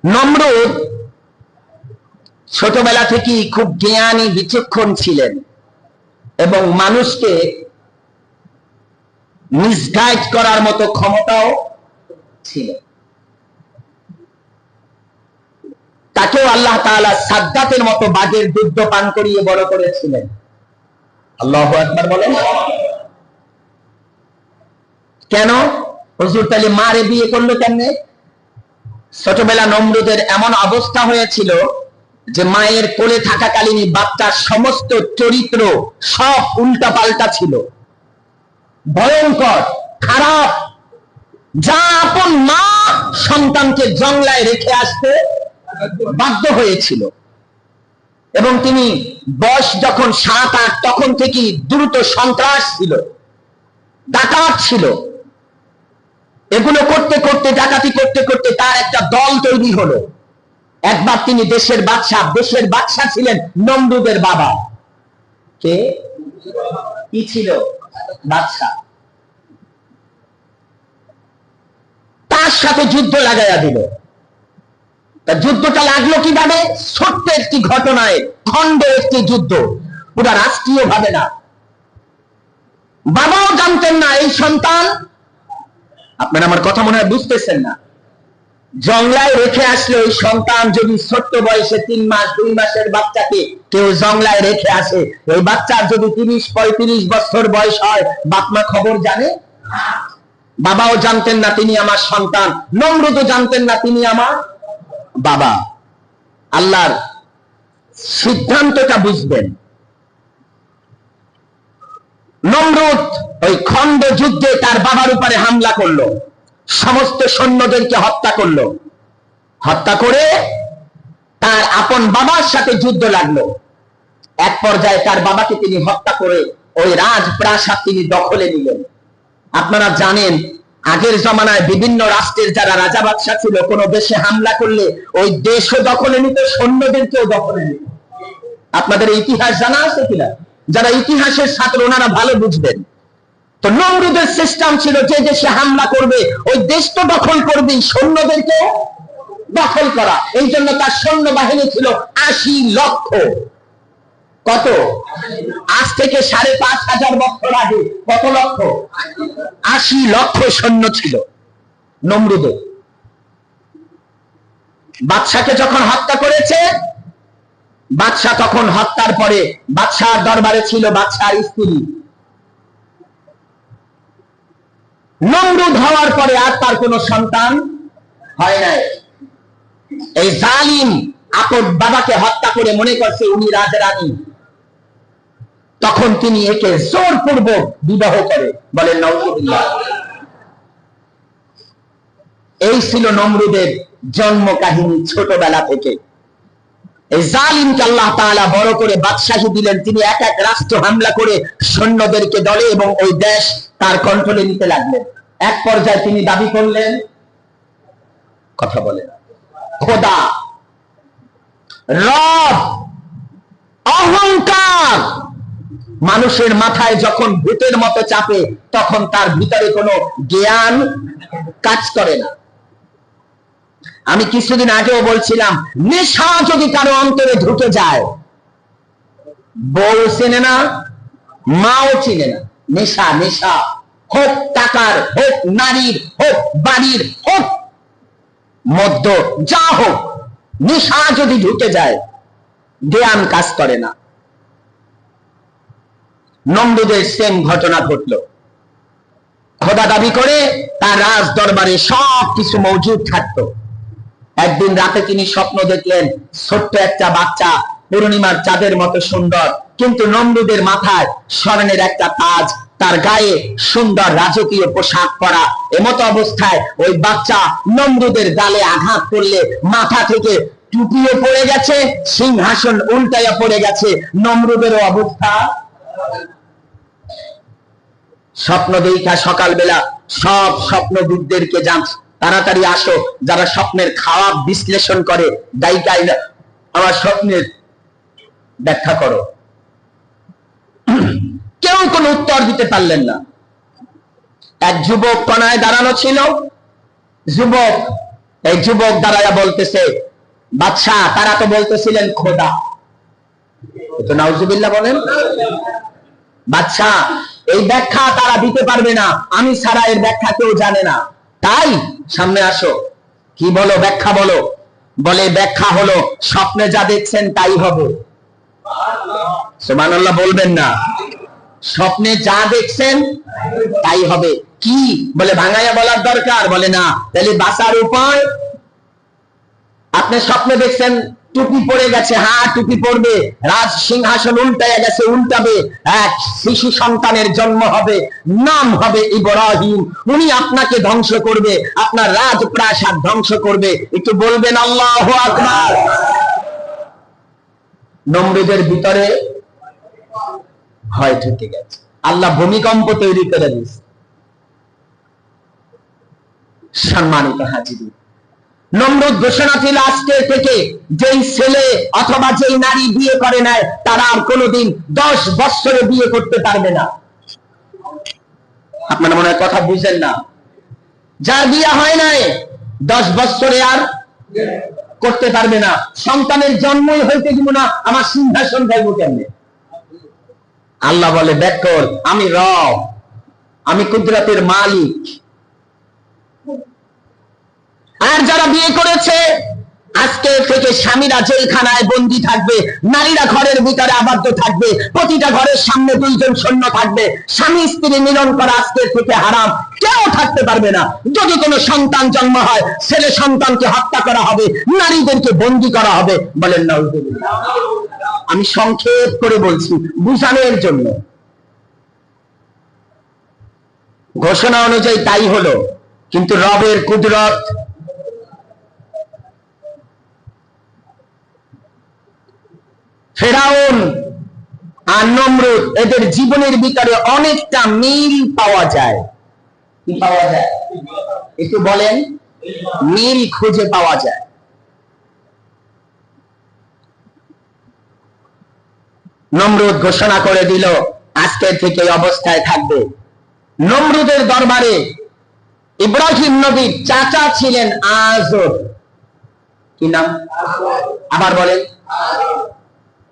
নমরুদ ছোটবেলা থেকেই খুব জ্ঞানী বিচক্ষণ ছিলেন এবং মানুষকে মিসগাইড করার মতো ক্ষমতাও ছিল। তাকেও আল্লাহ তাআলা সাদ্দাতের মতো বাঘের দুধ পান করিয়ে বড় করেছিলেন। আল্লাহু আকবার বলেন। কেন হুজুর তাহলে মারে বিয়ে করলো কেমনে? ছোটবেলা নমরুদের এমন অবস্থা হয়েছিল যে মায়ের কোলে থাকাকালীনই বাচ্চার সমস্ত চরিত্র সব উল্টা পাল্টা ছিল, ভয়ঙ্কর, খারাপ। যা আপন মা সন্তানকে জংলায় রেখে আসতে বাধ্য হয়েছিল। এবং তিনি বয়স যখন 7-8 তখন থেকেই দ্রুত সন্ত্রাস ছিল, ডাকাত ছিল। এগুলো করতে করতে, ডাকাতি করতে করতে তার একটা দল তৈরি হলো। একবার তিনি দেশের বাদশা ছিলেন নমরুদের বাবা। কে কি ছিল? বাদশা। তার সাথে যুদ্ধ লাগাইয়া দিল। তা যুদ্ধটা লাগলো কিভাবে? ছোট্ট একটি ঘটনায়, খন্ড একটি যুদ্ধ, পুরা রাষ্ট্রীয় ভাবে না। বাবাও জানতেন না এই সন্তান, আপনারা আমার কথা মনে হয় বুঝতেছেন না, জংলায় রেখে আসলে ওই সন্তান যদি ছোট্ট বয়সে 3 মাস 2 মাসের বাচ্চাকে কেউ জংলায় রেখে আসে, ওই বাচ্চার যদি 30-35 বছর বয়স হয়, বাপ মা খবর জানে? বাবাও জানতেন না তিনি আমার সন্তান, নমরুদও জানতেন না তিনি আমার বাবা। আল্লাহর সিদ্ধান্তটা বুঝবেন। নমরুদ ওই খন্ড যুদ্ধে তার বাবার উপরে হামলা করলো, সমস্ত সৈন্যদেরকে হত্যা করলো। হত্যা করে তার আপন বাবার সাথে যুদ্ধ লাগলো। এক পর্যায়ে তার বাবাকে তিনি হত্যা করে ওই রাজপ্রাসাদ তিনি দখলে নিলেন। আপনারা জানেন আগের জমানায় বিভিন্ন রাষ্ট্রের যারা রাজা বাদশা ছিল, কোন দেশে হামলা করলে ওই দেশও দখলে নিত, সৈন্যদেরকেও দখলে নিত। আপনাদের ইতিহাস জানা আছে কিনা? যারা ইতিহাসের ছাত্র ওনারা ভালো বুঝবেন। তো নমরুদের সিস্টেম ছিল যে দেশে হামলা করবে ওই দেশ তো দখল করবেই, সৈন্যদেরকে দখল করা। এই জন্য তার সৈন্য বাহিনী ছিল 80 লক্ষ। কত? আজ থেকে 5,500 বছর আগে কত লক্ষ? 80 লক্ষ সৈন্য ছিল নমরুদের। বাদশাকে যখন হত্যা করেছে, বাদশা তখন হত্যার পরে বাদশার দরবারে ছিল বাদশার স্ত্রী। নমরুদ হওয়ার পরে আর তার কোনো সন্তান হয় নাই। এই জালিম আপন বাবাকে হত্যা করে মনে করছে উনি রাজরানী। তখন তিনি একে জোরপূর্বক বিবাহ করে, বলেন নাউজুবিল্লাহ। এই ছিল নমরুদের জন্ম কাহিনী ছোটবেলা থেকে। এই জালিমকে আল্লাহ তাআলা বড় করে বাদশাহী দিলেন। তিনি এক এক রাষ্ট্র হামলা করে সৈন্যদেরকে দলে এবং ওই দেশ তার কন্ট্রোলে নিতে লাগলেন। এক পর্যায়ে তিনি দাবি করলেন, কথা বলেন, খোদা, রব, অহংকার মানুষের মাথায় যখন ভূতের মতো চাপে তখন তার ভিতরে কোনো জ্ঞান কাজ করে না। আমি কিছুদিন আগেও বলছিলাম, নেশা যদি কারো অন্তরে ঢুকে যায়, বউ চেনে না, মাও চিনে না। নেশা, নেশা হোক টাকার, হোক নারীর, হোক বাড়ির, হোক মদ্য, যা হোক, নেশা যদি ঢুকে যায় জ্ঞান কাজ করে না। নমরুদের সেম ঘটনা ঘটল। খোদা দাবি করে তার রাজ দরবারে সব কিছু মজুদ থাকতো। একদিন রাতে তিনি স্বপ্ন দেখলেন ছোট্ট একটা বাচ্চা, পূর্ণিমার চাঁদের মতো সুন্দর, কিন্তু নমরুদের মাথায় স্বর্ণের একটা তাজ, তার গায়ে সুন্দর রাজকীয় পোশাক পরা। এমতো অবস্থায় ওই বাচ্চা নমরুদের গালে আঘাত করলে মাথা থেকে টুপিও পড়ে গেছে, সিংহাসন উল্টাইয়া পড়ে গেছে। নমরুদেরও অবস্থা। স্বপ্ন দেখা সকালবেলা সব স্বপ্নবিদদেরকে জানছে, তাড়াতাড়ি আসো, যারা স্বপ্নের খারাপ বিশ্লেষণ করে, দায়িকাই আমার স্বপ্নের ব্যাখ্যা করো। কেউ কোনো উত্তর দিতে পারলেন না। এক যুবক কণায় দাঁড়ানো ছিল। যুবক এই যুবক দাঁড়ায়া বলতেছে, বাদশাহ তারা তো বলতেছিলেন খোদা, তো নাউজুবিল্লাহ বলেন। বাদশাহ এই ব্যাখ্যা তারা দিতে পারবে না, আমি ছাড়া এর ব্যাখ্যা কেউ জানে না, তাই সামনে আসো, কি বলো, ব্যাখ্যা বলো। বলে ব্যাখ্যা হলো স্বপ্নে যা দেখছেন তাই হবে। সুবহানাল্লাহ বলবেন না? স্বপ্নে যা দেখছেন তাই হবে। কি বলে ভাঙাইয়া বলার দরকার? বলে না। তাহলে বাঁচার উপায়, আপনি স্বপ্নে দেখছেন টুপি পড়ে গেছে, হ্যাঁ টুপি পড়বে, রাজ সিংহাসন উল্টাইয়া গেছে, উল্টাবে, এক শিশু সন্তানের জন্ম হবে, নাম হবে ইব্রাহিম, উনি আপনাকে ধ্বংস করবে, আপনার রাজপ্রাসাদ ধ্বংস করবে। একটু বলবেন আল্লাহু আকবার। নমরুদের ভিতরে ভয় ঢুকে গেছে, আল্লাহ ভূমিকম্প তৈরি করে দিয়েছে। সম্মানিত হাজির, নমরুদ ঘোষণা ছিল আজকে থেকে যেই ছেলে অথবা যেই নারী বিয়ে করে নেয় তারা আর কোনোদিন 10 বছরে বিয়ে করতে পারবে না। আপনারা মনে হয় কথা বুঝেন না। যার বিয়ে হয় নাই 10 বছরে আর করতে পারবে না। সন্তানের জন্মই হইতে দিব না, আমার সিংহাসন যাইব কেমনে? আল্লাহ বলে দেখ কর, আমি রব, আমি কুদরতের মালিক। আর যারা বিয়ে করেছে আজকে থেকে স্বামীরা জেলখানায় বন্দী থাকবে, নারীরা ঘরের ভিতরে আবদ্ধ থাকবে, প্রতিটা ঘরের সামনে 2 জন সৈন্য থাকবে, স্বামী স্ত্রী মিলন করা আজকে থেকে হারাম, কেউ থাকতে পারবে না। যদি কোনো সন্তান জন্ম হয় ছেলে সন্তানকে হত্যা করা হবে, নারীদেরকে বন্দী করা হবে। বলেন না? আমি সংক্ষেপ করে বলছি বুঝানোর জন্য। ঘোষণা অনুযায়ী তাই হলো, কিন্তু রবের কুদরত। ফেরাউন আর নমরুদ এদের জীবনের ভিতরে অনেকটা মিল পাওয়া যায়। কি পাওয়া যায়? একটু বলেন। মিল খুঁজে পাওয়া যায়। নমরুদ ঘোষণা করে দিল আজকে থেকে অবস্থায় থাকবে। নমরুদের দরবারে ইব্রাহিম নবীর চাচা ছিলেন আজর। কি নাম? আবার বলেন।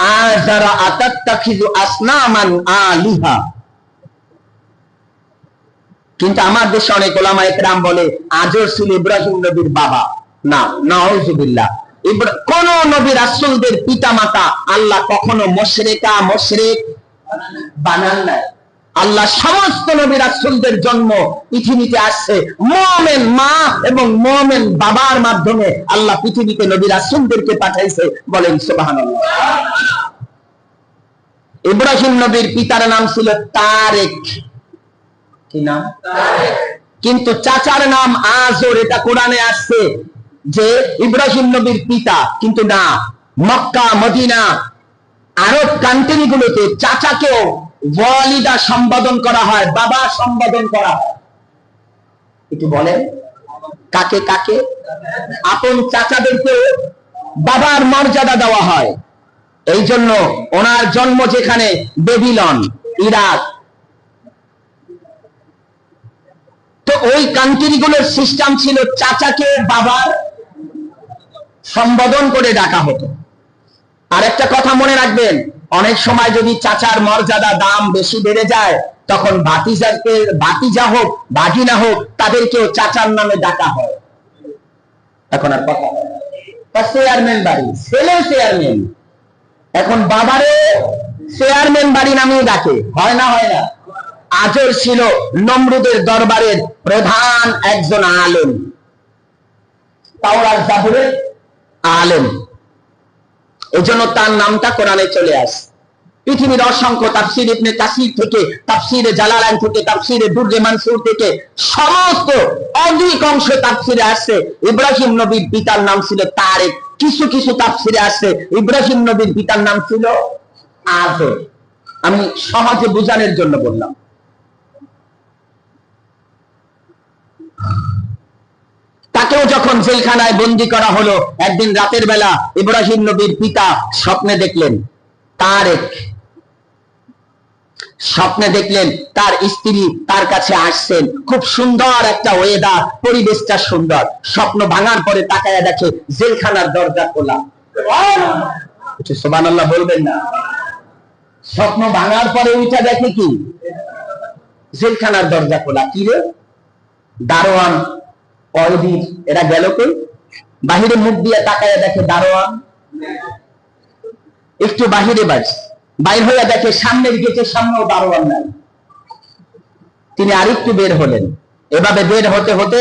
আযারা আতাত্তাখিযু আসনামান আলিহা। কিন্তু আমার দেশে অনেক উলামায়ে কেরাম বলে আজর ছিল ইব্রাহিম নবীর বাবা। না, নাউযুবিল্লাহ। কোন নবী রাসূলদের পিতামাতা আল্লাহ কখনো মুশরিক বানান নাই। আল্লাহ সমস্ত নবী রাসূলদের জন্ম পৃথিবীতে আসছে মুমিন মা এবং মুমিন বাবার মাধ্যমে। আল্লাহ পৃথিবীতে নবী রাসূলদেরকে পাঠাইছে। বলেন সুবহানাল্লাহ। ইব্রাহিম নবীর পিতার নাম ছিল তারেক। কি নাম? তারেক। কিন্তু চাচার নাম আজর। এটা কোরআনে আসছে যে ইব্রাহিম নবীর পিতা, কিন্তু না, মক্কা মদিনা আরব কান্ট্রি গুলোতে চাচাকেও ওয়ালিদা সম্বোধন করা হয়, বাবা সম্বোধন করা হয়। একটু বলেন কাকে কাকে? আপন চাচাদেরকে বাবার মর্যাদা দেওয়া হয়। এই জন্য ওনার জন্ম যেখানে বেবিলন, ইরাক, তো ওই কান্ট্রি গুলোর সিস্টেম ছিল চাচাকে বাবার সম্বোধন করে ডাকা হতো। আর একটা কথা মনে রাখবেন, অনেক সময় যদি চাচার মর্যাদা দাম বেশি বেড়ে যায় তখন ভাতিজা হোক ভাগিনা হোক তাদেরকেও চাচার নামে ডাকা হয়। এখন আর কথা চেয়ারম্যান বাড়ি, ছেলে চেয়ারম্যান, এখন বাবারে চেয়ারম্যান বাড়ি নামেও ডাকে। হয় না? হয় না? আজর ছিল নমরুদের দরবারের প্রধান একজন আলেম, তাওরাত জাবুরের আলেম। এই জন্য তার নামটা কোরআনে চলে আসে। পৃথিবীর অসংখ্য তাফসীর ইবনে কাসির থেকে, তাফসীরে জালালাইন থেকে, তাফসীরে দুররে মানসুর থেকে সমস্ত অধিকাংশ তাফসীরে আসছে ইব্রাহিম নবীর পিতার নাম ছিল তারেক। কিছু কিছু তাফসীরে আসছে ইব্রাহিম নবীর পিতার নাম ছিল আজর। আমি সহজে বোঝানোর জন্য বললাম। তাকেও যখন জেলখানায় বন্দী করা হলো, একদিন রাতের বেলা ইব্রাহিম নবীর পিতা স্বপ্নে দেখলেন তারেক স্বপ্নে দেখলেন তার স্ত্রী তার কাছে আসছেন, খুব সুন্দর একটা ওয়েদার, পরিবেশটা সুন্দর। স্বপ্ন ভাঙার পরে তাকায়া দেখে জেলখানার দরজা খোলা। সুবহানাল্লাহ বলবেন না? স্বপ্ন ভাঙার পরে ওইটা দেখে কি জেলখানার দরজা খোলা। কি রে, দারোয়ান কয়েদির এরা গেল কই? বাহিরে মুখ দিয়ে তাকায়া দেখে দারোয়ান। একটু বাহিরে বাইর হইয়া দেখে সামনের গেটের সামনেও দারোয়ান নাই। তিনি আরেকটু বের হলেন। এভাবে বের হতে হতে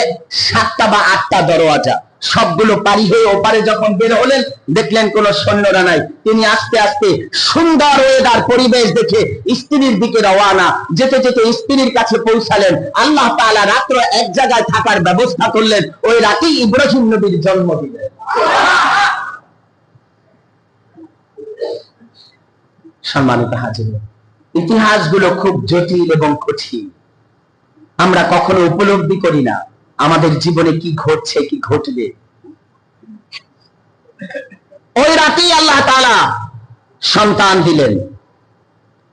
7টা বা 8টা দরওয়াজা, সবগুলো পারি হয়ে ওপারে যখন বের হলেন দেখলেন কোন সৈন্যরা নাই। তিনি আস্তে আস্তে সুন্দর ওয়েদার পরিবেশ দেখে স্ত্রীর দিকে রওয়ানা। যেতে যেতে স্ত্রীর কাছে পৌঁছালেন। আল্লাহ তাআলা রাত্র এক জায়গায় থাকার ব্যবস্থা করলেন। ওই রাতেই ইব্রাহিম নবীর জন্ম দিলেন। সম্মানিত হাজির, ইতিহাসগুলো খুব জটিল এবং কঠিন। আমরা কখনো উপলব্ধি করি না আমাদের জীবনে কি ঘটছে, কি ঘটবে। ওই রাতেই আল্লাহ তাআলা সন্তান দিলেন।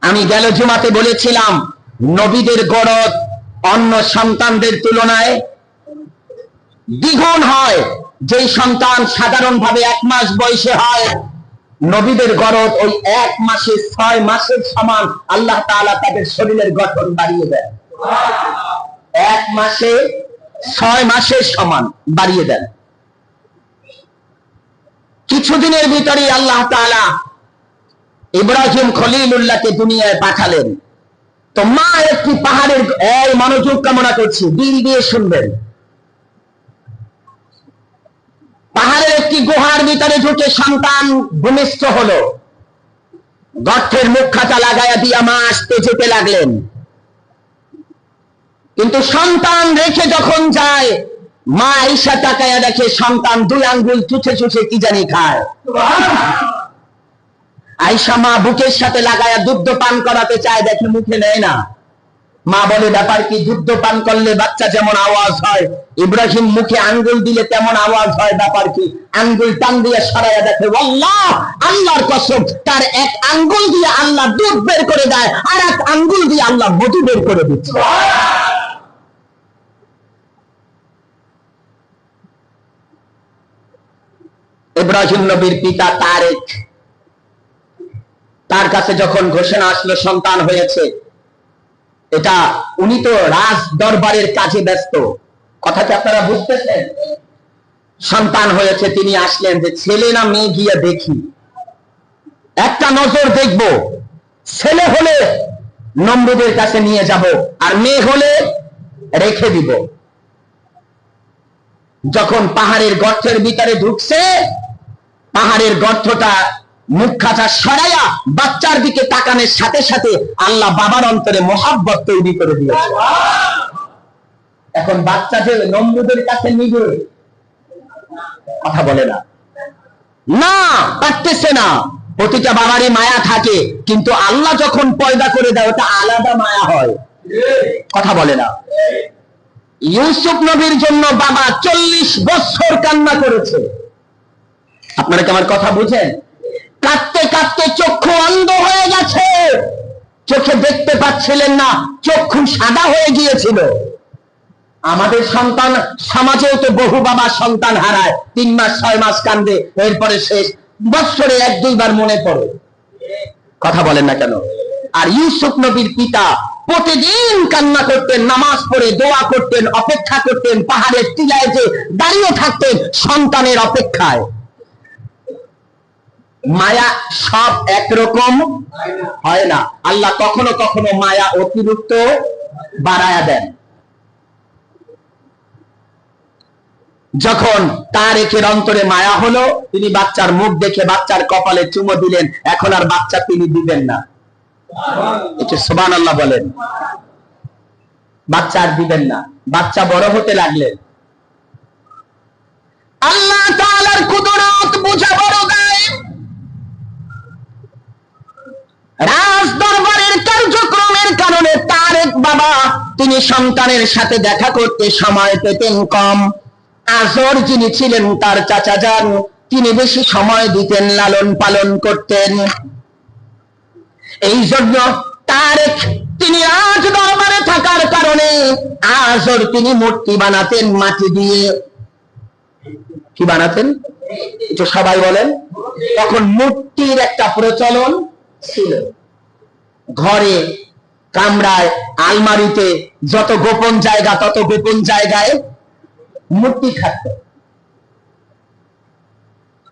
আমি গেল জুমাতে বলেছিলাম নবীদের গড়ত অন্য সন্তানদের তুলনায় দ্বিগুণ হয়। যেই সন্তান সাধারণভাবে 1 মাস বয়সে হয়, নবীদের গড়ত ওই 1 মাসে 6 মাসের সমান আল্লাহ তাআলা তাদের শরীরের গঠন বাড়িয়ে দেন। 1 মাসে 6 মাসের সমান বাড়িয়ে দেন। কিছুদিনের ভিতরেই আল্লাহ তাআলা ইব্রাহিম খলিলুল্লাহকে দুনিয়ায় পাঠালেন। তো মা একটি পাহাড়ের, এই মনোযোগ কামনা করছি, দিল দিয়ে শুনবেন। পাহাড়ের একটি গুহার ভিতরে ঢুকে সন্তান ভূমিষ্ঠ হলো। গর্তের মুখ খাতা লাগাইয়া দিয়া মা আসতে যেতে লাগলেন। কিন্তু সন্তান রেখে যখন যায়, মা আয়েশা তাকায়া দেখে সন্তান 2 আঙ্গুল চুষে চুষে কি জানি খায়। আয়েশা মা বুকের সাথে লাগায়া দুগ্ধ পান করাতে চায়, দেখে মুখে নেয় না। মা বলে, ব্যাপার কি? দুগ্ধ পান করলে বাচ্চা যেমন আওয়াজ হয়, ইব্রাহিম মুখে আঙ্গুল দিলে তেমন আওয়াজ হয়, ব্যাপার কি? আঙ্গুল টান দিয়ে সরাইয়া দেখে, আল্লাহ, আল্লাহর কসম, তার 1 আঙ্গুল দিয়ে আল্লাহ দুধ বের করে দেয়, আর 1 আঙ্গুল দিয়ে আল্লাহ মধু বের করে দিচ্ছে। ইব্রাহিম নবীর পিতা তারেক, তার কাছে যখন ঘোষণা আসলো সন্তান হয়েছে, এটা উনি তো রাজ দরবারের কাজে ব্যস্ত, কথা কি আপনারা বুঝতেছেন? সন্তান হয়েছে, তিনি আসলেন যে ছেলে না মেয়ে গিয়ে দেখি, একটা নজর দেখব। ছেলে হলে নমরুদের কাছে নিয়ে যাব, আর মেয়ে হলে রেখে দিব। যখন পাহাড়ের গর্তের ভিতরে ঢুকছে, পাহাড়ের গর্তটা মুখ খাঁচা সরাইয়া বাচ্চার দিকে তাকানোর সাথে সাথে আল্লাহ বাবার অন্তরে মহাব্বত তৈরি করে দিয়েছে। এখন বাচ্চা যে নমরুদের কাছে নিবে, কথা বলে না, না পারতেছে না। প্রতিটা বাবারই মায়া থাকে, কিন্তু আল্লাহ যখন পয়দা করে দেয় ওটা আলাদা মায়া হয়, কথা বলে না। ইউসুফ নবীর জন্য বাবা 40 বছর কান্না করেছে। আপনারা কি আমার কথা বুঝেন? কাঁদতে কাঁদতে চক্ষু অন্ধ হয়ে গেছে, চোখে দেখতে পাচ্ছিলেন না, চক্ষু সাদা হয়ে গিয়েছিল। আমাদের সন্তান সমাজেও তো বহু বাবা সন্তান হারায়, 3 মাস 6 মাস কান্দে, এরপরে শেষ, বছরে 1-2 বার মনে পড়ে, কথা বলেন না কেন? আর ইউসুফ নবীর পিতা প্রতিদিন কান্না করতেন, নামাজ পড়ে দোয়া করতেন, অপেক্ষা করতেন, পাহাড়ের টিলায় যে দাঁড়িয়ে থাকতেন সন্তানের অপেক্ষায়। মায়া সব একরকম হয় না, আল্লাহ কখনো কখনো মায়া অতিরিক্ত বাড়ায়া দেন। যখন তারেকের অন্তরে মায়া হলো, তিনি বাচ্চার মুখ দেখে বাচ্চার কপালে চুমো দিলেন। এখন আর বাচ্চা তিনি দিবেন না, একটু সুবহানাল্লাহ বলেন। বাচ্চা আর দিবেন না, বাচ্চা বড় হতে লাগলেন। আল্লাহ তাআলার কুদরত বোঝা বড় গায়েব। রাজ দরবারের কার্যক্রমের কারণে তারেক বাবা তিনি সন্তানের সাথে দেখা করতে সময় পেতেন কম। আজর যিনি ছিলেন তার চাচা যান, তিনি বেশি সময় দিতেন, লালন পালন করতেন। এই জন্য তার তিনি রাজ দরবারে থাকার কারণে আজর তিনি মূর্তি বানাতেন মাটি দিয়ে। কি বানাতেন একটু সবাই বলেন। তখন মূর্তির একটা প্রচলন ছিল। ঘরে, কামরায়, আলমারিতে যত গোপন জায়গা তত গোপন জায়গায় মূর্তি থাকতো।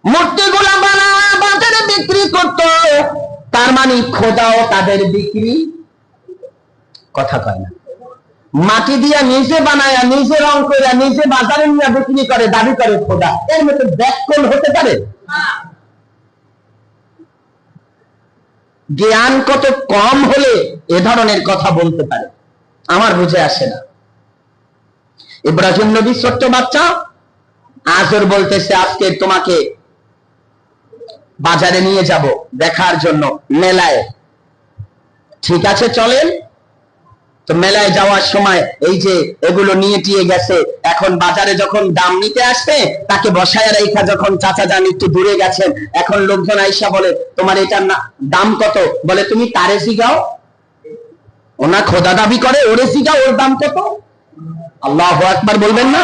মূর্তিগুলা বানায় বাজারে বিক্রি করতো। তার মানে খোদাও তাদের বিক্রি। কথা কয় না। মাটি দিয়া নিজে বানায়, নিজে রং করে, নিজে বাজারে নিয়ে বিক্রি করে, দাবি করে খোদা। এর মধ্যে ব্যাককল হতে পারে? জ্ঞান কত কম হলে এ ধরনের কথা বলতে পারে আমার বুঝে আসে না। ইব্রাহিম নবী ছোট্ট বাচ্চা, আজর বলতেছে আজকে তোমাকে বাজারে নিয়ে যাব দেখার জন্য, মেলায়। ঠিক আছে চলেন। তো মেলায় যাওয়ার সময় এই যে এগুলো নিয়ে টিয়ে গেছে, এখন বাজারে যখন দাম নিতে আসবে তাকে বসায় রেখা, যখন চাচা যান একটু দূরে গেছেন, এখন লোকজন আইসা বলে তোমার এটার দাম কত? বলে তুমি তারে জিগাও। ওনা খোদা দাবি করে, ওরে জিগাও ওর দাম কত। আল্লাহু আকবার বলবেন না?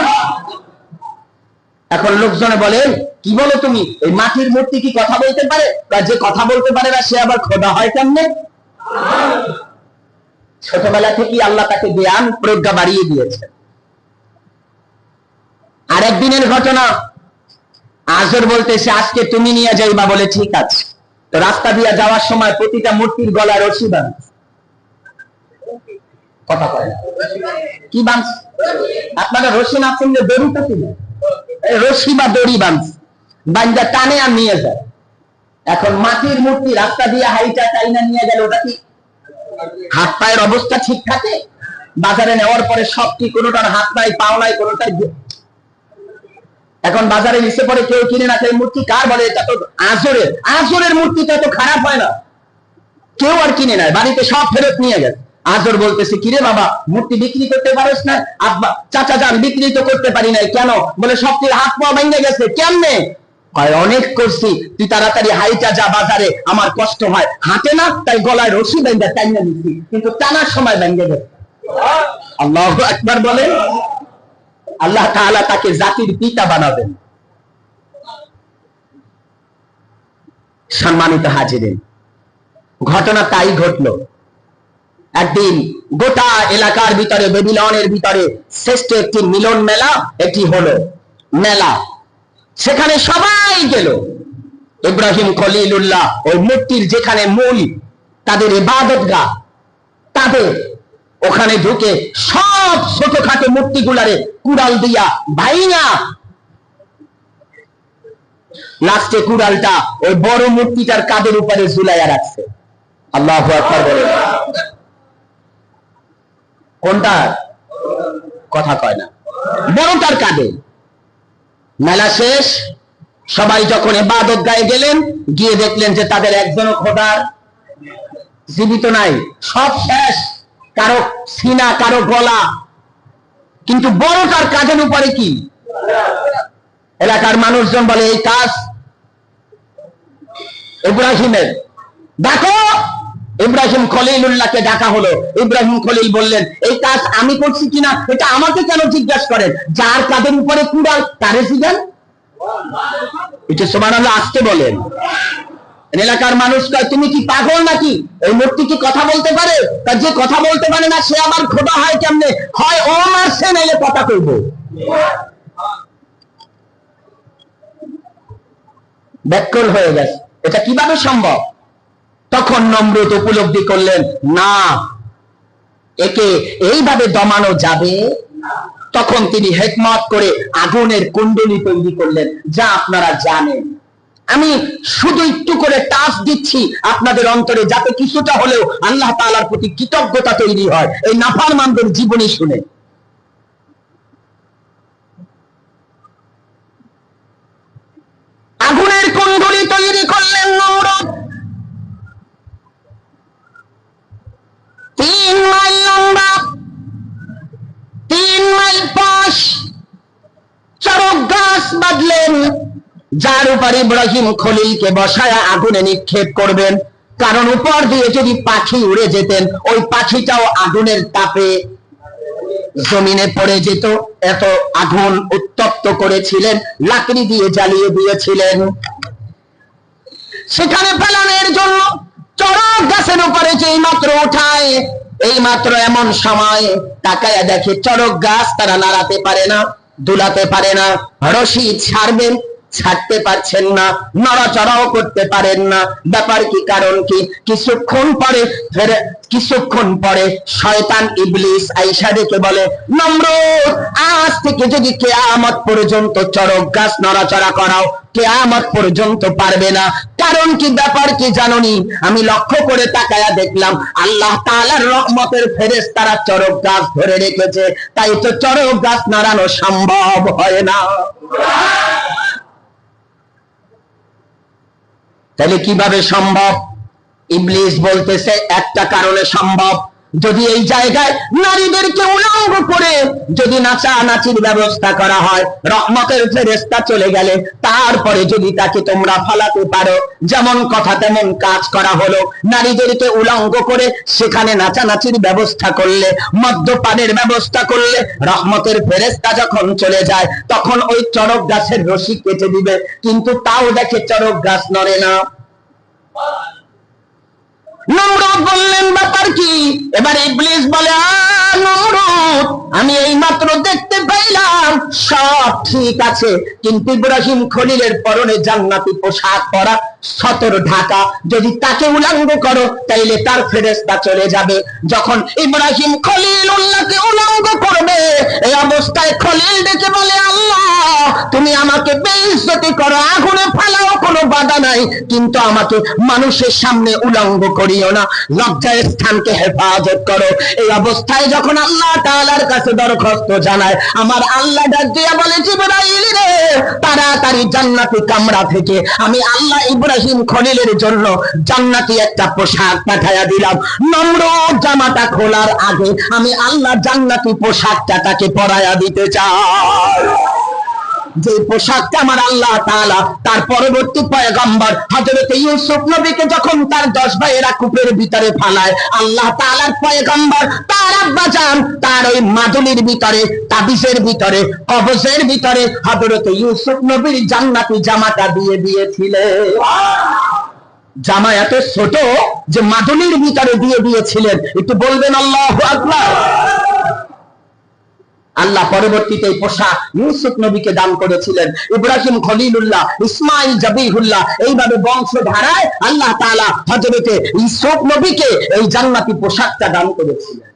এখন লোকজনে বলে কি বলো তুমি, এই মাটির মূর্তি কি কথা বলতে পারে? যে কথা বলতে পারে না সে আবার খোদা হয় কেমনে? ছোটবেলা থেকে আল্লাহ তাকে জ্ঞান প্রজ্ঞা বাড়িয়ে দিয়েছে। আরেকদিনের ঘটনা, আজর বলতেছে আজকে তুমি নিয়ে যাইবা। বলে ঠিক আছে। তো রাস্তা দিয়ে যাওয়ার সময় প্রতিটা মূর্তির গলায় রশি বাঁধছে। কথা কয় কি বাঁধছে? আপনারা রশি না শুনলে দড়ি তো কিনে রশি বা দড়ি বাঁধছে, বান্ধা টানে আর নিয়ে যায়। এখন মাটির মূর্তি রাস্তা দিয়ে হাইটা টাইনা নিয়ে গেল, ওটা কি হাত পায়ের অবস্থা ঠিক থাকে? বাজারে নেওয়ার পরে সব কি, কোনোটার হাত নাই, পাও নাই, কোনোটাই। এখন বাজারে নিচে পড়ে কেউ কিনে না, সেই মূর্তি কার? বলে এটা তো আজরের। আজরের মূর্তিটা তো খারাপ হয় না, কেউ আর কিনে নাই, বাড়িতে সব ফেরত নিয়ে গেছে। আজর বলতেছে কিরে বাবা, মূর্তি বিক্রি করতে পারিস না? আব্বা চাচা যান বিক্রি তো করতে পারি নাই। কেন? বলে সবটির হাত পা ভেঙে গেছে। কেমনে? অনেক করছি, তুই তাড়াতাড়ি হাইটা যা বাজারে, আমার কষ্ট হয়, হাঁটে না, তাই গলায় রশি বেঁধে টাইনা দিচ্ছি, কিন্তু টানার সময় ভেঙে গেছে। আল্লাহু আকবার বলেন। আল্লাহ তাআলা তাকে জাতির পিতা বানাবেন। সম্মানিত হাজিরিন, ঘটনা তাই ঘটলো। একদিন গোটা এলাকার ভিতরে, বেবিলনের ভিতরে শ্রেষ্ঠ একটি মিলন মেলা এটি হলো মেলা। সেখানে সবাই গেল। ইব্রাহিম খলিলুল্লাহ ওই মূর্তির যেখানে মূল তাদের ইবাদতগাহ, তাদের ওখানে ঢুকে সব ছোটখাটো মূর্তিগুলারে কুড়াল দিয়া ভাইয়া লাস্টে কুড়ালটা ওই বড় মূর্তিটার কাঁধের উপরে ঝুলাইয়া রাখছে। আল্লাহু আকবার বলে। কোনটা? কথা কয় না। বড়টার কাঁধে। মেলা শেষ, সবাই যখন ইবাদত গায়ে গেলেন, গিয়ে দেখলেন যে তাদের একজনও খোদার জীবিত নাই, সব শেষ। কারো সিনা, কারো গলা, কিন্তু বড়টার কাঁধের উপরে কি? এলাকার মানুষজন বলে এই কাজ ইব্রাহিমের। দেখো, ইব্রাহিম খলিলুল্লাহকে ডাকা হলো। ইব্রাহিম খলিল বললেন এই কাজ আমি করছি কিনা এটা আমাকে কেন জিজ্ঞাসা করেন? যার কাঁধের উপরে কুড়াল তারে জিজ্ঞান। এটা সুবহানাল্লাহ আসতে বলেন। এলাকার মানুষ কয় তুমি কি পাগল নাকি? এই মূর্তি কি কথা বলতে পারে? তার যে কথা বলতে পারে না সে আবার খোদা হয় কেমনে? হয় ও মারছে নাইলে কথা কইব। ব্যাকল হয়ে গেছে। এটা কিভাবে সম্ভব? তখন নমরুদ উপলব্ধি করলেন না, একে এইভাবে দমানো যাবে। তখন তিনি হিকমত করে আগুনের কুণ্ডলী তৈরি করলেন, যা আপনারা জানেন। আমি শুধু একটু করে টাচ দিচ্ছি আপনাদের অন্তরে, যাতে কিছুটা হলেও আল্লাহ তাআলার প্রতি কৃতজ্ঞতা তৈরি হয় এই নাফরমানদের জীবনী শুনে। আগুনের কুণ্ডলী তৈরি করলেন নমরুদ। 3 মাইল লম্বা, 3 মাইল পাশ চরক গাছ বাঁধলেন, যার উপর ইব্রাহিম খলিলকে বসায়া আগুনে নিক্ষেপ করবেন। কারণ উপর দিয়ে যদি পাখি উড়ে যেতেন, ওই পাখিটাও আগুনের তাপে জমিনে পড়ে যেত। এত আগুন উত্তপ্ত করেছিলেন, লাকড়ি দিয়ে জ্বালিয়ে দিয়েছিলেন। সেখানে ফেলানোর জন্য চড়ক গাছের উপরে যেই মাত্র উঠায়, এই মাত্র এমন সময় তাকায়া দেখে চড়ক গাছ তারা নাড়াতে পারে না, দুলাতে পারে না। রশি ছাড়বেন, ছাড়তে পারছেন না, নড়াচড়াও করতে পারেন না। ব্যাপার কি, কারণ কি? কিছুক্ষণ পরে শয়তান ইবলিস আইসা ডেকে বলে, নমরুদ, আজ থেকে যদি কিয়ামত পর্যন্ত চড়ক গাছ নড়াচড়া করাও, কিয়ামত পর্যন্ত পারবে না। কারণ কি, ব্যাপার কি জানোনি? আমি লক্ষ্য করে তাকায়া দেখলাম আল্লাহ তাআলার রহমতের ফেরেশতারা চড়ক গাছ ধরে রেখেছে, তাই তো চড়ক গাছ নাড়ানো সম্ভব হয় না। তাহলে কিভাবে সম্ভব? ইবলিস বলতেছে একটা কারণে সম্ভব। যদি এই জায়গায় নারীদেরকে উলঙ্গ করে যদি নাচানাচির ব্যবস্থা করা হয়, রহমতের ফেরেশতা চলে গেলে তারপরে যদি তাকে তোমরা ফালাতে পারো, যেমন কথা তেমন কাজ করা হলো। নারীদেরকে উলঙ্গ করে সেখানে নাচানাচির ব্যবস্থা করলে, মদ্যপানের ব্যবস্থা করলে, রহমতের ফেরেশতা যখন চলে যায় তখন ওই চড়ক গাছের রশি কেটে দিবে, কিন্তু তাও দেখে চড়ক গাছ নড়ে না। নমরুদ বললেন, ব্যাপার কি? এবার ইবলিস বলে, নমরুদ, আমি এই মাত্র দেখতে পাইলাম সব ঠিক আছে, কিন্তু ইব্রাহিম খলিলের পরনে জান্নাতি পোশাক পরা, সতর ঢাকা, যদি তাকে উলঙ্গ করো তাইলে তার ফেরেশতা চলে যাবে। যখন ইব্রাহিম খলিলুল্লাহকে উলঙ্গ করবে, এই অবস্থায় খলিল ডেকে বলে, আল্লাহ, তুমি আমাকে বেইজ্জতি করো, আগুনে ফালাও, কোনো বাধা নাই, কিন্তু আমাকে মানুষের সামনে উলঙ্গ করিও না, লজ্জার স্থানকে হেফাজত করো। এই অবস্থায় যখন আল্লাহ তাআলার কাছে দরখাস্ত জানায়, আমার আল্লাহ ডাক দিয়া বলে, জিবরাইল রে, তাড়াতাড়ি জান্নাতি কামরা থেকে আমি আল্লাহ ইব্রাহিম খলিলের জন্য জান্নাতি একটা পোশাক পাঠাইয়া দিলাম। নমরুদ জামাটা খোলার আগে আমি আল্লাহ জান্নাতি পোশাকটা তাকে পরাইয়া দিতে চাই। যে পোশাকটা আমার আল্লাহ তাআলা তার পরবর্তী পয়গম্বর হযরত ইউসুফ নবীকে যখন তার 10 ভাইয়েরা কূপের ভিতরে ফালায়, আল্লাহ তাআলার পয়গম্বর তার আব্বাজান তার ওই মাদুলির ভিতরে, তাবিজের ভিতরে, কবজের ভিতরে হযরত ইউসুফ নবীর জান্নাতি জামাটা দিয়ে দিয়েছিলেন। জামা এত ছোট যে মাদুলির ভিতরে দিয়ে দিয়েছিলেন। একটু বলবেন আল্লাহু আকবার। আল্লাহ পরবর্তীতে এই পোশাক ইউসুফ নবীকে দান করেছিলেন। ইব্রাহিম খলিলুল্লাহ, ইসমাইল জাবিহুল্লাহ, এইভাবে বংশধারায় আল্লাহ তাআলা হযরতে ইউসুফ নবীকে এই জান্নাতি পোশাকটা দান করেছিলেন।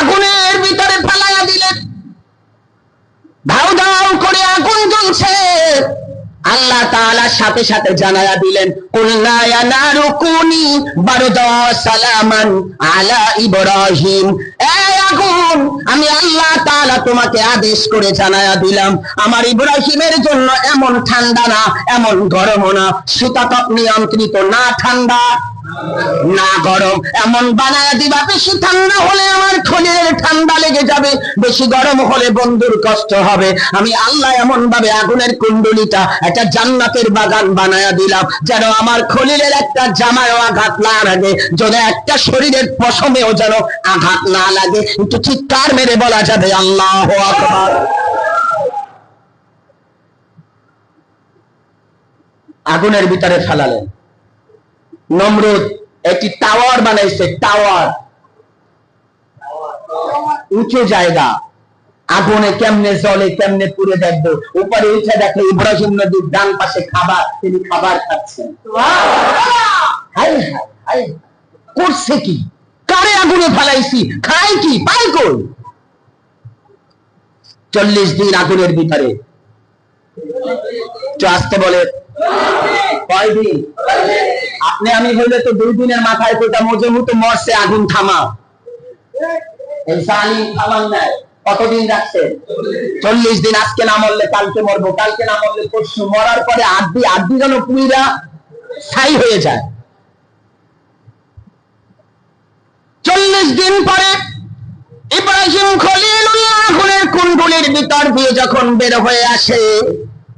আগুনের ভিতরে ফেলাইয়া দিলেন, ধাউ ধাউ করে আগুন জ্বলছে। আল্লাহ তাআলা সাথে সাথে জানায়া দিলেন, কুলনা ইয়া নারু কুনি বারদা সালামান আলা ইব্রাহিম, এই আগুন, আমি আল্লাহ তাআলা তোমাকে আদেশ করে জানায়া দিলাম, আমার ইব্রাহিমের জন্য এমন ঠান্ডা না, এমন গরম না, শীতাতপ নিয়ন্ত্রিত না, ঠান্ডা না গরম, এমন বানায়া দিবা, বেশি ঠান্ডা হলে আমার খলিলের ঠান্ডা লেগে যাবে, বেশি গরম হলে বন্ধুর কষ্ট হবে। আমি আল্লাহ এমন ভাবে আগুনের কুণ্ডলিটা একটা জান্নাতের বাগান বানায়া দিলাম, যেন আমার খলিলের একটা জামায়ও আঘাত না লাগে, যেন একটা শরীরের পশমেও যেন আঘাত না লাগে। একটু চিৎকার মেরে বলা যাবে আল্লাহু আকবার। আগুনের ভিতরে ফেলালেন। নমরুদ একটি টাওয়ার বানাইছে, টাওয়ার, উঁচু জায়গা, আগুনে কেমনে জ্বলে কেমনে পুড়ে দেখবো। উপরে উঠে দেখে ইব্রাহিম নবীর ডান পাশে খাবার, তিনি খাবার খাচ্ছেন। করছে কি? কারে আগুনে ফেলাইছি, খাই কি, পাই কই? 40 দিন আগুনের ভিতরে। আসতে বলে, কয় দিন? আপনি আমি হইলে তো 2 দিনের মাথায় কোটা মজবুত মরছে, আগুন থামা, এই জালিম থামান নাই। কতদিন রাখছে? 40 দিন। আজকে না মরলে কালকে মরবো, কালকে না মরলে পরশু, মরার পরে আড্ডি যেন পুইরা ছাই হয়ে যায়। 40 দিন পরে ইব্রাহিম খলিলুল্লাহ আগুনের কুণ্ডলীর ভিতর দিয়ে যখন বের হয়ে আসে,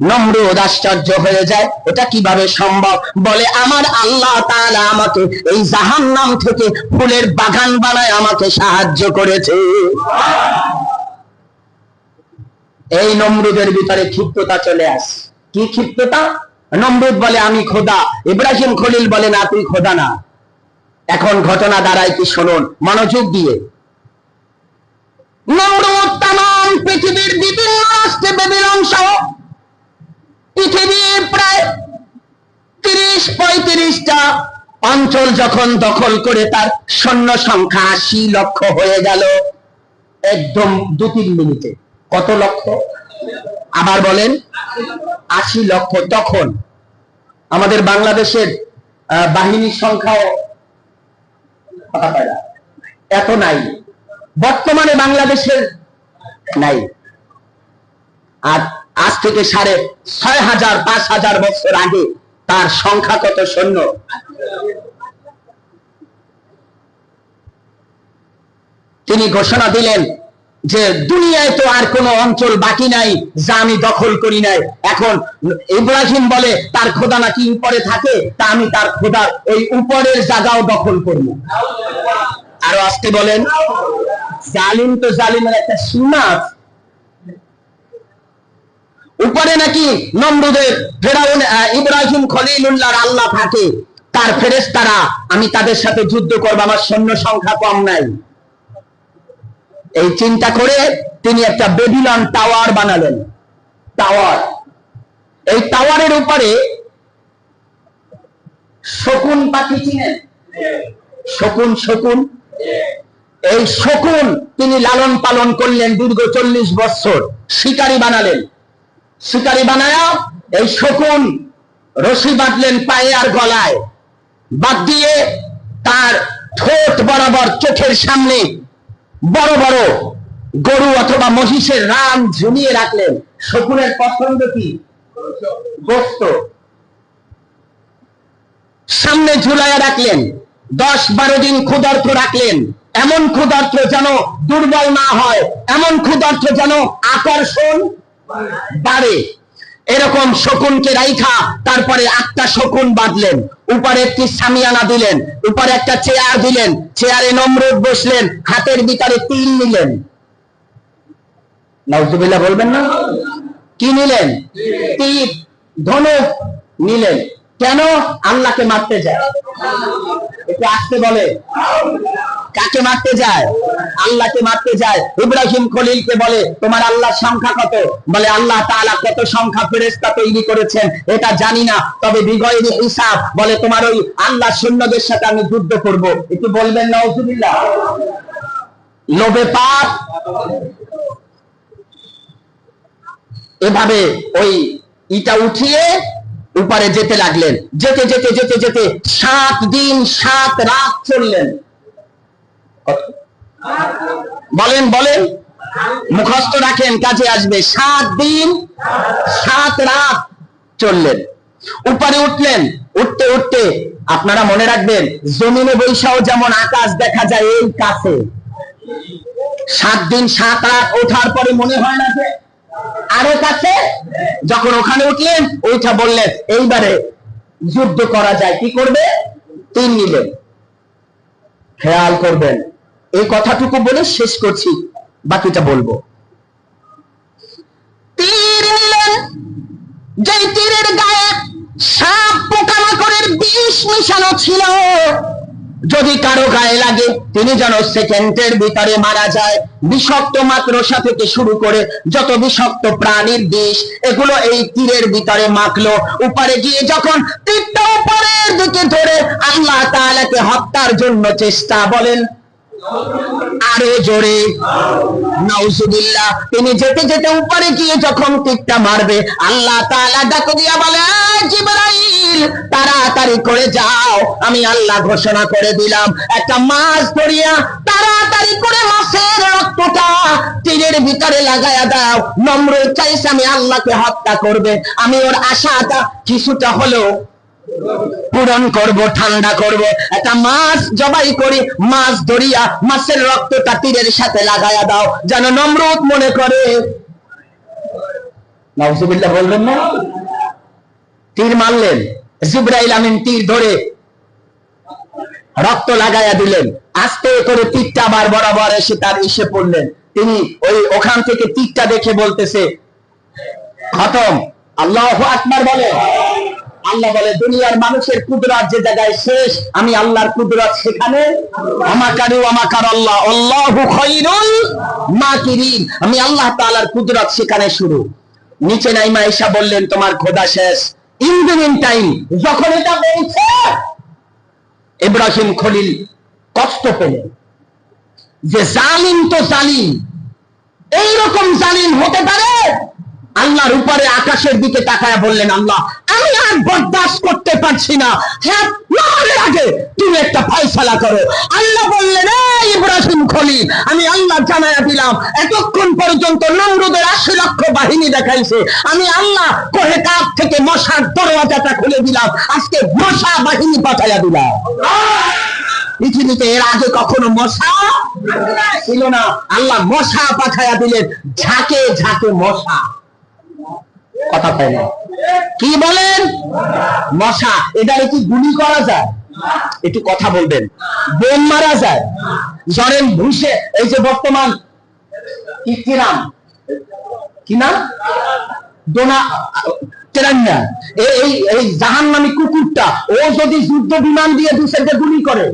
নমরুদ আশ্চর্য হয়ে যায়, এটা কিভাবে সম্ভব? বলে আমার আল্লাহ তাআলা আমাকে এই জাহান্নাম থেকে ফুলের বাগান বানায় আমাকে সাহায্য করেছে। এই নমরুদের ভিতরে ক্ষিপ্ততা চলে আসে। কি ক্ষিপ্ততা? নমরুদ বলে আমি খোদা, ইব্রাহিম খলিল বলে না তুই খোদা না। এখন ঘটনা দাঁড়ায় কি শুনুন মনোযোগ দিয়ে। নমরুদ তামাম পৃথিবীর বিভিন্ন রাষ্ট্রে বেবিলন সহ পৃথিবীর প্রায় 30-35টা অঞ্চল যখন দখল করে তার সৈন্য সংখ্যা 80 লক্ষ হয়ে গেল একদম 2-3 মিনিটে। কত লক্ষ? আবার বলেন 80 লক্ষ। তখন আমাদের বাংলাদেশের বাহিনীর সংখ্যাও এত নাই, বর্তমানে বাংলাদেশের নাই। আর আজ থেকে 6500-5000 বছর আগে তার সংখ্যা কত সৈন্য? তিনি ঘোষণা দিলেন যে দুনিয়ায় তো আর কোন অঞ্চল বাকি নাই যা আমি দখল করি নাই। এখন ইব্রাহিম বলে তার খোদা নাকি উপরে থাকে, তা আমি তার খোদার ওই উপরের জায়গাও দখল করব। আরো আসতে বলেন। জালিম তো জালিমের একটা সীমা আছে। উপরে নাকি নমরুদের ফেরাউন ইব্রাহিম খলিলুল্লাহর আল্লাহ থাকে, তার ফেরেশতারা, আমি তাদের সাথে যুদ্ধ করব, আমার সৈন্য সংখ্যা কম নাই। এই চিন্তা করে তিনি একটা বেবিলন টাওয়ার বানালেন। টাওয়ার, এই টাওয়ারের উপরে শকুন পাখি চিনেন? শকুন, শকুন, এই শকুন তিনি লালন পালন করলেন দীর্ঘ 40 বছর। শিকারী বানালেন। শিকারী বানায়া এই শকুন রশি বাঁধলেন পায়ে আর গলায়, বাদ দিয়ে তার ঠোঁট বরাবর চোখের সামনে বড় বড় গরু অথবা মহিষের রান ঝুলিয়ে রাখলেন। শকুনের পছন্দ কি? গোশত। সামনে ঝুলাইয়া রাখলেন। 10-12 দিন ক্ষুধার্ত রাখলেন, এমন ক্ষুধার্ত যেন দুর্বল না হয়, এমন ক্ষুধার্ত যেন আকর্ষণ বাড়ে। এরকম শকুনকে রাইখা তারপরে 8টা শকুন বাঁধলেন, উপরে একটি সামিয়ানা দিলেন, উপরে একটা চেয়ার দিলেন, চেয়ারে নমরুদ বসলেন, হাতের ভিতরে তীর নিলেন। নাউজুবিল্লাহ বলবেন না? কি নিলেন? তীর, ধনুক নিলেন। কেন? আল্লাহকে মারতে যায়। একটু আসতে বলে। কাকে মারতে যায়? আল্লাহকে মারতে যায়। ইব্রাহিম খলিলকে বলে তোমার আল্লাহর সংখ্যা কত? বলে আল্লাহ তাআলা কত সংখ্যা ফেরেশতা তৈরি করেছেন এটা জানি না, তবে বিগয়রি হিসাব। বলে তোমার ওই আল্লাহর সৈন্যদের সাথে আমি যুদ্ধ করব। একটু বলবেন নাউজুবিল্লাহ। লোভে পাপ। এভাবে ওই ইটা উঠিয়ে উপরে যেতে লাগলেন। যেতে যেতে যেতে যেতে 7 দিন 7 রাত চললেন। বলেন বলেন, মুখস্থ রাখেন, কাজে আসবে। 7 দিন 7 রাত চললেন। উপরে উঠলেন। উঠতে উঠতে আপনারা মনে রাখবেন, জমিনে বৈশাও যেমন আকাশ দেখা যায় এই কাছে, 7 দিন 7 রাত ওঠার পরে মনে হয় না যে আরো কাছে? যখন ওখানে উঠলেন, ওইটা বললেন এইবারে যুদ্ধ করা যায়। কি করবে? তীর নিলেন। খেয়াল করবেন, এই কথাটুকু বলে শেষ করছি, বাকিটা বলবো। তীর নিলেন, যে তীরের গায়ে সাপ পোকামাকড়ের বিষ মিশানো ছিল, যদি কারো গায়ে লাগে তিনি যেন সেকেন্ডের ভিতরে মারা যায়। বিষাক্ত মাকড়সা থেকে শুরু করে যত বিষাক্ত প্রাণীর বিষ, এগুলো এই তীরের ভিতরে মাখলো। উপরে গিয়ে যখন তীরটা উপরের দিকে ধরে আল্লাহ তাআলাকে হত্যার জন্য চেষ্টা, বলেন আরো জোরে নাউজুবিল্লাহ। তিনি যেতে যেতে উপরে গিয়ে যখন তীরটা মারবে, আল্লাহ তাআলা ডাক দিয়া বলে জিবরাইল তাড়াতাড়ি করে যাও, আমি আল্লাহ ঘোষণা করে দিলাম, একটা মাছ ধরিয়া তাড়াতাড়ি করে মাছের রক্তটা তীরের ভিতরে লাগায়া দাও। নমরুদ চাইছে আমি আল্লাহকে হত্যা করবে, আমি ওর আশাটা কিছুটা হলেও পূরণ করব, ঠান্ডা করব। একটা মাছ জবাই করি, মাছ ধরিয়া মাছের রক্তটা তীরের সাথে লাগায়া দাও, যেন নমরুদ মনে করে নাউজুবিল্লাহ বলবেন না? তীর মারলেন, জিবরাইল আমিন তীর ধরে রক্ত লাগাইয়া দিলেন, আস্তে করে তীরটা আবার বরাবর এসে তার এসে পড়লেন। তিনি ওখান থেকে তীরটা দেখে বলতেছে খতম। আল্লাহু আকবার বলে। আল্লাহ বলে দুনিয়ার মানুষের কুদরত যে জায়গায় শেষ, আমি আল্লাহর কুদরত সেখানে। আমাকারু আমাকার আল্লাহ আল্লাহু খায়রুল মাকিরিন। আমি আল্লাহ তাআলার কুদরত সেখানে শুরু। নিচে নাইমা ঈসা বললেন তোমার খোদা শেষ। ইন দ্য মিন টাইম যখন এটা বলছে ইব্রাহিম খলিল কষ্ট পেলেন যে জালিম তো জালিম, এইরকম জালিম হতে পারে? আল্লাহর উপরে আকাশের দিকে তাকায়া বললেন আল্লাহ আমি আর বরদাস্ত করতে পারছি না, হ্যাঁ মরার আগে তুমি একটা ফয়সালা করো। আল্লাহ বললেন এই ইব্রাহিম খলিল আমি আল্লাহ জানায়া দিলাম এতক্ষণ পর্যন্ত নমরুদের 80 লক্ষ বাহিনী দেখাইছে, আমি আল্লাহ কোহে কাফ থেকে মশার দরওয়াজাটা খুলে দিলাম, আজকে মশা বাহিনী পাঠাইয়া দিলাম। পৃথিবীতে এর আগে কখনো মশা ছিল না, আল্লাহ মশা পাঠাইয়া দিলেন, ঝাঁকে ঝাঁকে মশা। কথা পাই না, কি বলেন? মশা। এটারে কি গুলি করা যায়? একটু কথা বলবেন। বোম মারা যায়? জরেন ভুষে এই যে বর্তমান কি নাম, কি নাম, ডোনা তেরান্না, এই জাহান্নামী কুকুরটা ও যদি যুদ্ধ বিমান দিয়ে দুসেরকে গুলি করে,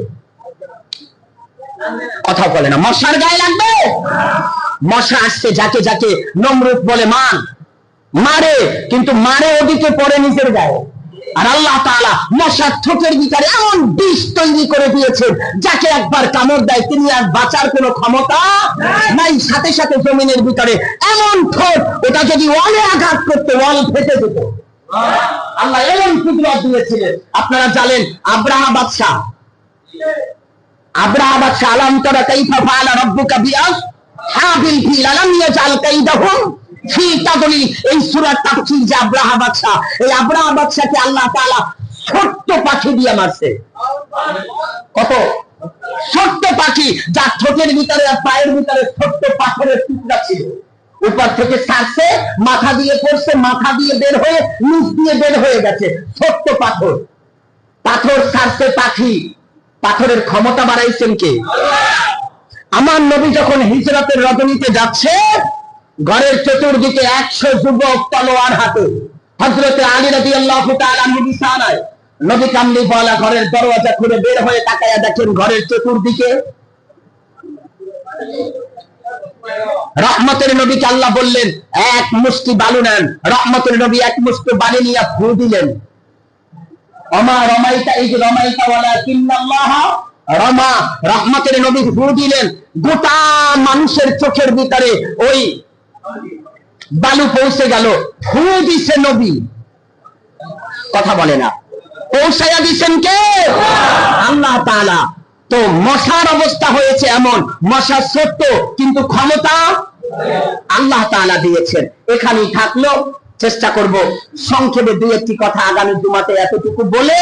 কথা বলে না, মশার গায়ে লাগবে? মশা আসছে যাকে যাকে, নমরুদ বলে মান, মারে, কিন্তু মারে ওদিকে পড়ে নিজের গায়ে। আর আল্লাহ তাআলা মশার ঠোঁটের ভিতরে এমন বিষ তৈরি করে দিয়েছেন যাকে একবার কামড় দেয় তিনি আর বাঁচার কোনো ক্ষমতা নাই। সাথে সাথে জমিনের ভিতরে এমন ঠোঁট, ওটা যদি ওয়ালে আঘাত করতে ওয়াল ফেটে যেত। আল্লাহ এমন কুদরত দিয়েছিলেন। আপনারা জানেন আব্রাহা বাদশাহ, আব্রাহা বাদশাহ আলাম তারা কাইফা ফাআলা রাব্বুকা বিআসহাবিল ফিল আলাম ইয়াজআল কাইদাহুম ফি তাদলিল। এই সূরার তাফসীর যে আব্রাহা বাদশাহ, এই আব্রাহা বাদশাকে আল্লাহ তাআলা ছোট্ট পাখি দিয়ে মারছে। কত ছোট্ট পাখি, যার ঠোঁটের ভিতরে আর পায়ের ভিতরে ছোট্ট পাথরের টুকরা ছিল, উপর থেকে ছাড়ছে, মাথা দিয়ে পড়ছে, মাথা দিয়ে বের হয়ে নিচ দিয়ে বের হয়ে গেছে ছোট্ট পাথর। পাথর ছাড়ছে পাখি, পাথরের ক্ষমতা বাড়াইছেন কে? আমার নবী যখন হিজরতের রজনীতে যাচ্ছে, ঘরের চতুর্দিকে 100 যুবক তলোয়ার হাতে। হযরতে আলী রাদিয়াল্লাহু তাআলা বিছানায়, নবী কামলি বলা ঘরের দরওয়াজা খুলে বের হয়ে তাকায়া দেখেন ঘরের চতুর্দিকে। রহমতের নবীকে আল্লাহ বললেন এক মুষ্টি বালু নেন। রহমতের নবী এক মুষ্টি বালি নিয়ে ফু দিলেন। ওমা রমাইতা ইজ রমাইতা ওয়ালাকিন্নাল্লাহ রমা। রহমতের নবী ফু দিলেন, গোটা মানুষের চোখের ভিতরে ওই বালু পৌঁছে গেল। ফু দিছে নবী, কথা বলে না, পৌঁছাইয়া দিচ্ছেন কে? আল্লাহ তাআলা। তো মশার অবস্থা হয়েছে এমন, মশা ছোট্ট কিন্তু ক্ষমতা আল্লাহ তাআলা দিয়েছেন। এখানেই থাকলো, চেষ্টা করব সংক্ষেপে দুই একটি কথা আগামী জুমাতে এতটুকু বলে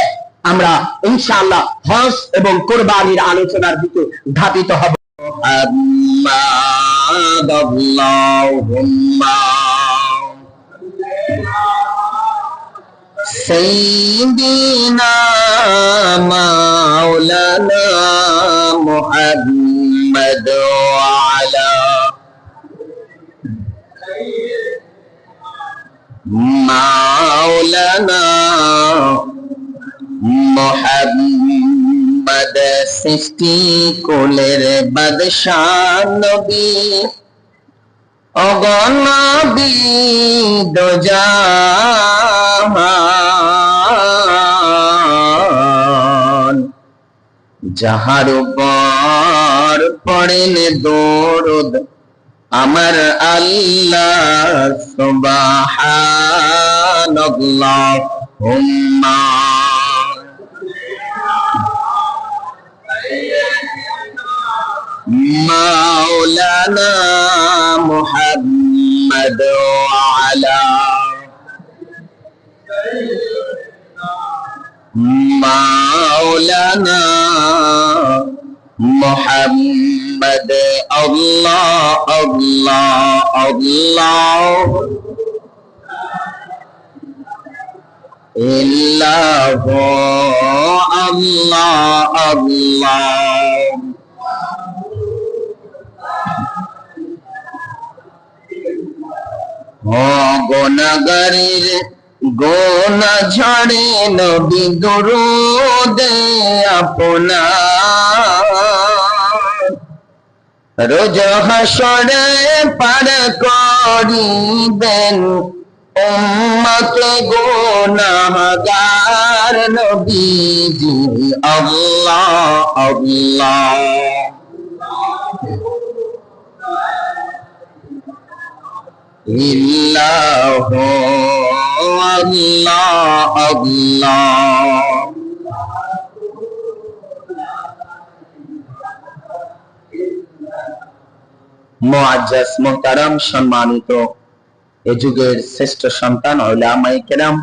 আমরা ইনশাআল্লাহ হজ এবং কোরবানির আলোচনার দিকে ধাবিত হব। আল্লাহুম্মা সাইয়্যিদিনা মাওলানা মুহাম্মদ ওয়া আলা মাওলানা মুহাম্মদ সৃষ্টি কুলের বাদশাহ নবী অগণবী দোজাহান যাহার উপর পড়েন দরুদ আমার আল্লাহ সুবহানাল্লাহুম্মা মাওলানা মুহাম্মদ ওয়া আলা মাওলানা মুহাম্মদ। আল্লাহ আল্লাহ আল্লাহ ইল্লাহু আল্লাহ আল্লাহ। গুনাহগারের গোনা ঝাড়ে নবী দরুদে আপনার, রোজ হাসরে পার করিবেন উম্মতে গুনাহগার নবীজি আল্লাহ আল্লাহ। ইল্লাহু আল্লাহ আল্লাহ। মুআজ্জাজ মুহতারাম সম্মানিত এ যুগের শ্রেষ্ঠ সন্তান উলামায়ে কেরাম,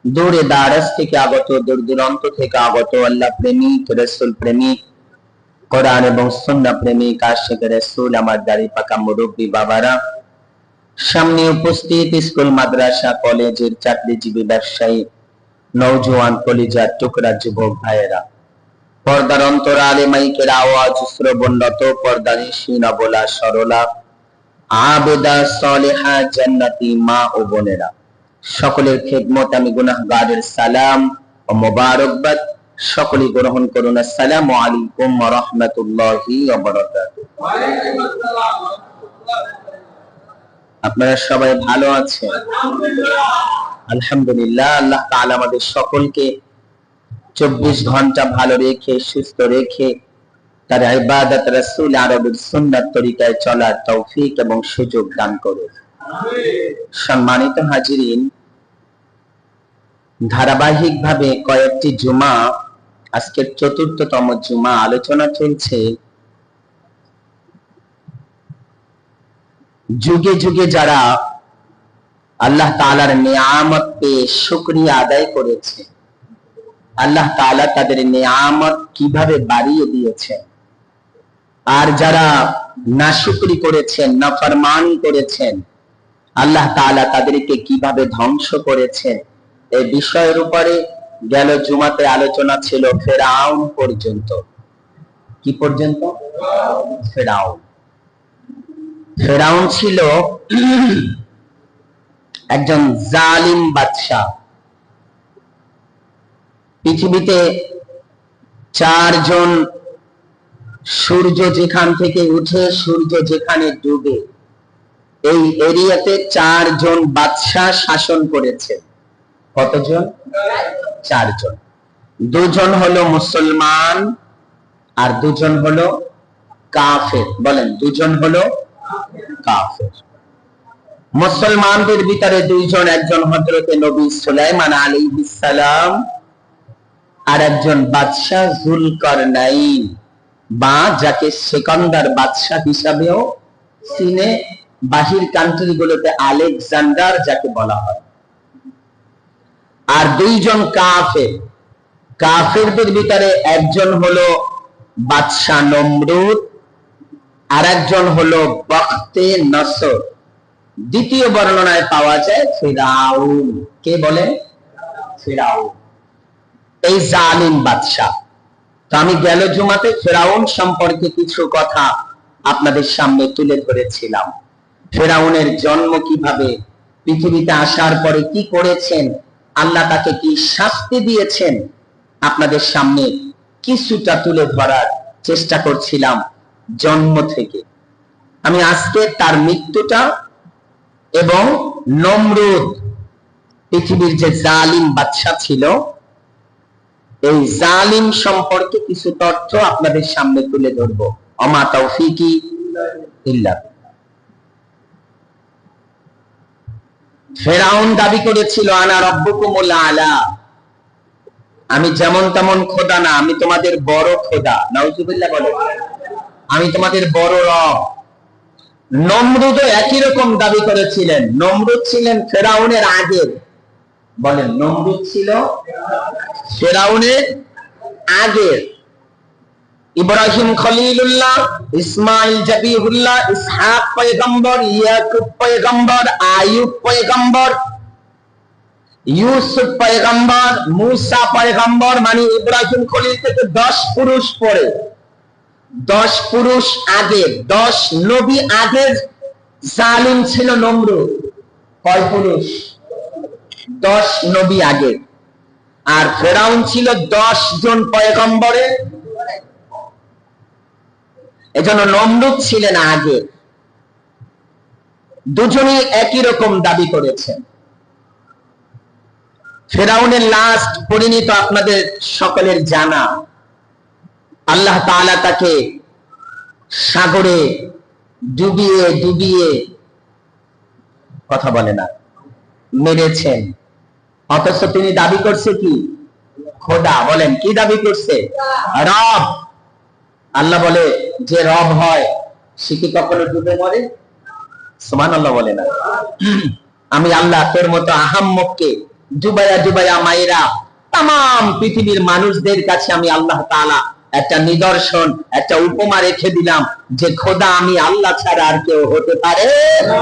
দূরে দারাজ থেকে আগত, দূর দূরান্ত থেকে আগত আল্লাহ প্রেমিক, রাসূল প্রেমিক, কোরআন এবং সুন্নাহ প্রেমিক, আশিক রাসূল, আমার দাড়ি পাকা মুরব্বী বাবারা, সামনে উপস্থিত স্কুল মাদ্রাসা কলেজের চাকরিজীবী ব্যবসায়ী নওজোয়ান কলিজার টুকরা যুবক ভাইয়েরা, পর্দার অন্তরালে মাইকের আওয়াজ শ্রবণরত পর্দানিশীন অবলা সরলা আবেদা সালেহা জান্নাতি মা ও বোনেরা, সকলের খেদমত আমি গুনাহগারের সালাম ও মোবারকবাদ সকলেই গ্রহণ করুন। আসসালামু আলাইকুম ওয়া রাহমাতুল্লাহি ওয়া বারাকাতুহু। আপনারা সবাই ভালো আছেন? আলহামদুলিল্লাহ। আল্লাহ তাআলা আমাদের সকলকে 24 ঘন্টা ভালো রেখে, সুস্থ রেখে, তার ইবাদত রাসূল আরবের সুন্নাত তরিকায় চলার তৌফিক এবং সুযোগ দান করুন। সম্মানিত হাজিরিন, ধারাবাহিকভাবে কয়েকটি জুমা, আজকের ৪র্থতম জুমা, আলোচনা চলছে যুগে যুগে যারা আল্লাহ তাআলার নিয়ামত পেয়ে শুকরিয়া আদায় করেছে, আল্লাহ তাআলা তাদের নিয়ামত কিভাবে বাড়িয়ে দিয়েছেন, আর যারা নাশুকরি করেছেন, নাফরমানি করেছেন, আল্লাহ তাআলা তাদেরকে কিভাবে ধ্বংস করেছেন, এই বিষয়ের উপরে গেল জুমাতে আলোচনা ছিল ফেরাউন পর্যন্ত। কি পর্যন্ত? ফেরাউন। ফেরাউন ছিল একজন জালিম বাদশা। পৃথিবীতে 4 জন, সূর্য যেখান থেকে উঠে সূর্য যেখানে ডুবে, এই এরিয়াতে 4 জন বাদশা শাসন করেছে। কতজন? 4 জন। 2 জন হলো মুসলমান আর 2 জন হলো কাফের। বলেন, 2 জন হলো কাফের। মুসলমানদের ভিতরে 2 জন, একজন হযরতে নবী সুলাইমান আলাইহিস সালাম আর একজন বাদশা যুলকারনাইন, বা যাকে সিকান্দার বাদশা হিসাবেও চীনে বাহির কান্ট্রি গুলোতে আলেকজান্ডার যাকে বলা হয়। আর 2 জন কাফের। কাফেরদের ভিতরে একজন হলো বাদশা নমরুদ আর একজন হলো বখতে নসর। দ্বিতীয় বর্ণনায় পাওয়া যায় ফিরাউন। কে বলেন? ফিরাউন, এই জালিম বাদশা। তো আমি গেল জুমাতে ফেরাউন সম্পর্কে কিছু কথা আপনাদের সামনে তুলে ধরেছিলাম। ফেরাউনের জন্ম কিভাবে, পৃথিবীতে আসার পরে কি করেছেন, আল্লাহ তাকে কি শাস্তি দিয়েছেন, আপনাদের সামনে কিছুটা তুলে ধরার চেষ্টা করছিলাম জন্ম থেকে। আমি আজকে তার মৃত্যুটা এবং নমরুদ, পৃথিবীর যে জালিম বাদশা ছিল, এই জালিম সম্পর্কে কিছু তথ্য আপনাদের সামনে তুলে ধরবো। আমা তাওফীকি ইল্লা বিল্লাহ। ফেরাউন দাবি করেছিল আনা রাব্বুকুমুল আলা, আমি যেমন তেমন খোদা না, আমি তোমাদের বড় খোদা। নাউজুবিল্লাহ বলে, আমি তোমাদের বড় রব। নমরুদও একই রকম দাবি করেছিলেন। নমরুদ ছিলেন ফেরাউনের আগের। বলেন, নমরুদ ছিল ফেরাউনের আগের। ইব্রাহিম খলিলুল্লাহ, ইসমাইল জাবিহুল্লাহ, ইসহাক পয়গম্বর, ইয়াকুব পয়গম্বর, আইয়ুব পয়গম্বর, ইউসুফ পয়গম্বর, মুসা পয়গম্বর, মানে ইব্রাহিম খলিল থেকে 10 পুরুষ পরে, 10 পুরুষ আগে, 10 নবী আগের জালিম ছিল নমরুদ। কয় পুরুষ? 10 নবী আগে। আর ফেরাউন ছিল 10 জন পয়গম্বরের, এজন্য নমরুদ ছিলেন আগে। দুজনই একই রকম দাবি করেছেন। ফেরাউনের লাস্ট পরিণতি আপনাদের সকলের জানা। আল্লাহ তাআলা তাকে সাগরে ডুবিয়ে ডুবিয়ে, কথা বলে না, মেরেছেন। অথচ তিনি দাবি করছে কি? খোদা। বলেন কি দাবি করছে? রব। আল্লাহ বলে যে রব হয় সে কি কখনো ডুবে মরে? সুবহানাল্লাহ বলে না। আমি আল্লাহ তোর মতো আহাম্মককে ডুবাইয়া ডুবাইয়া মায়েরা তাম পৃথিবীর মানুষদের কাছে আমি আল্লাহ তাআলা একটা নিদর্শন, একটা উপমা রেখে দিলাম যে খোদা আমি আল্লাহ ছাড়া আর কেউ হতে পারে না।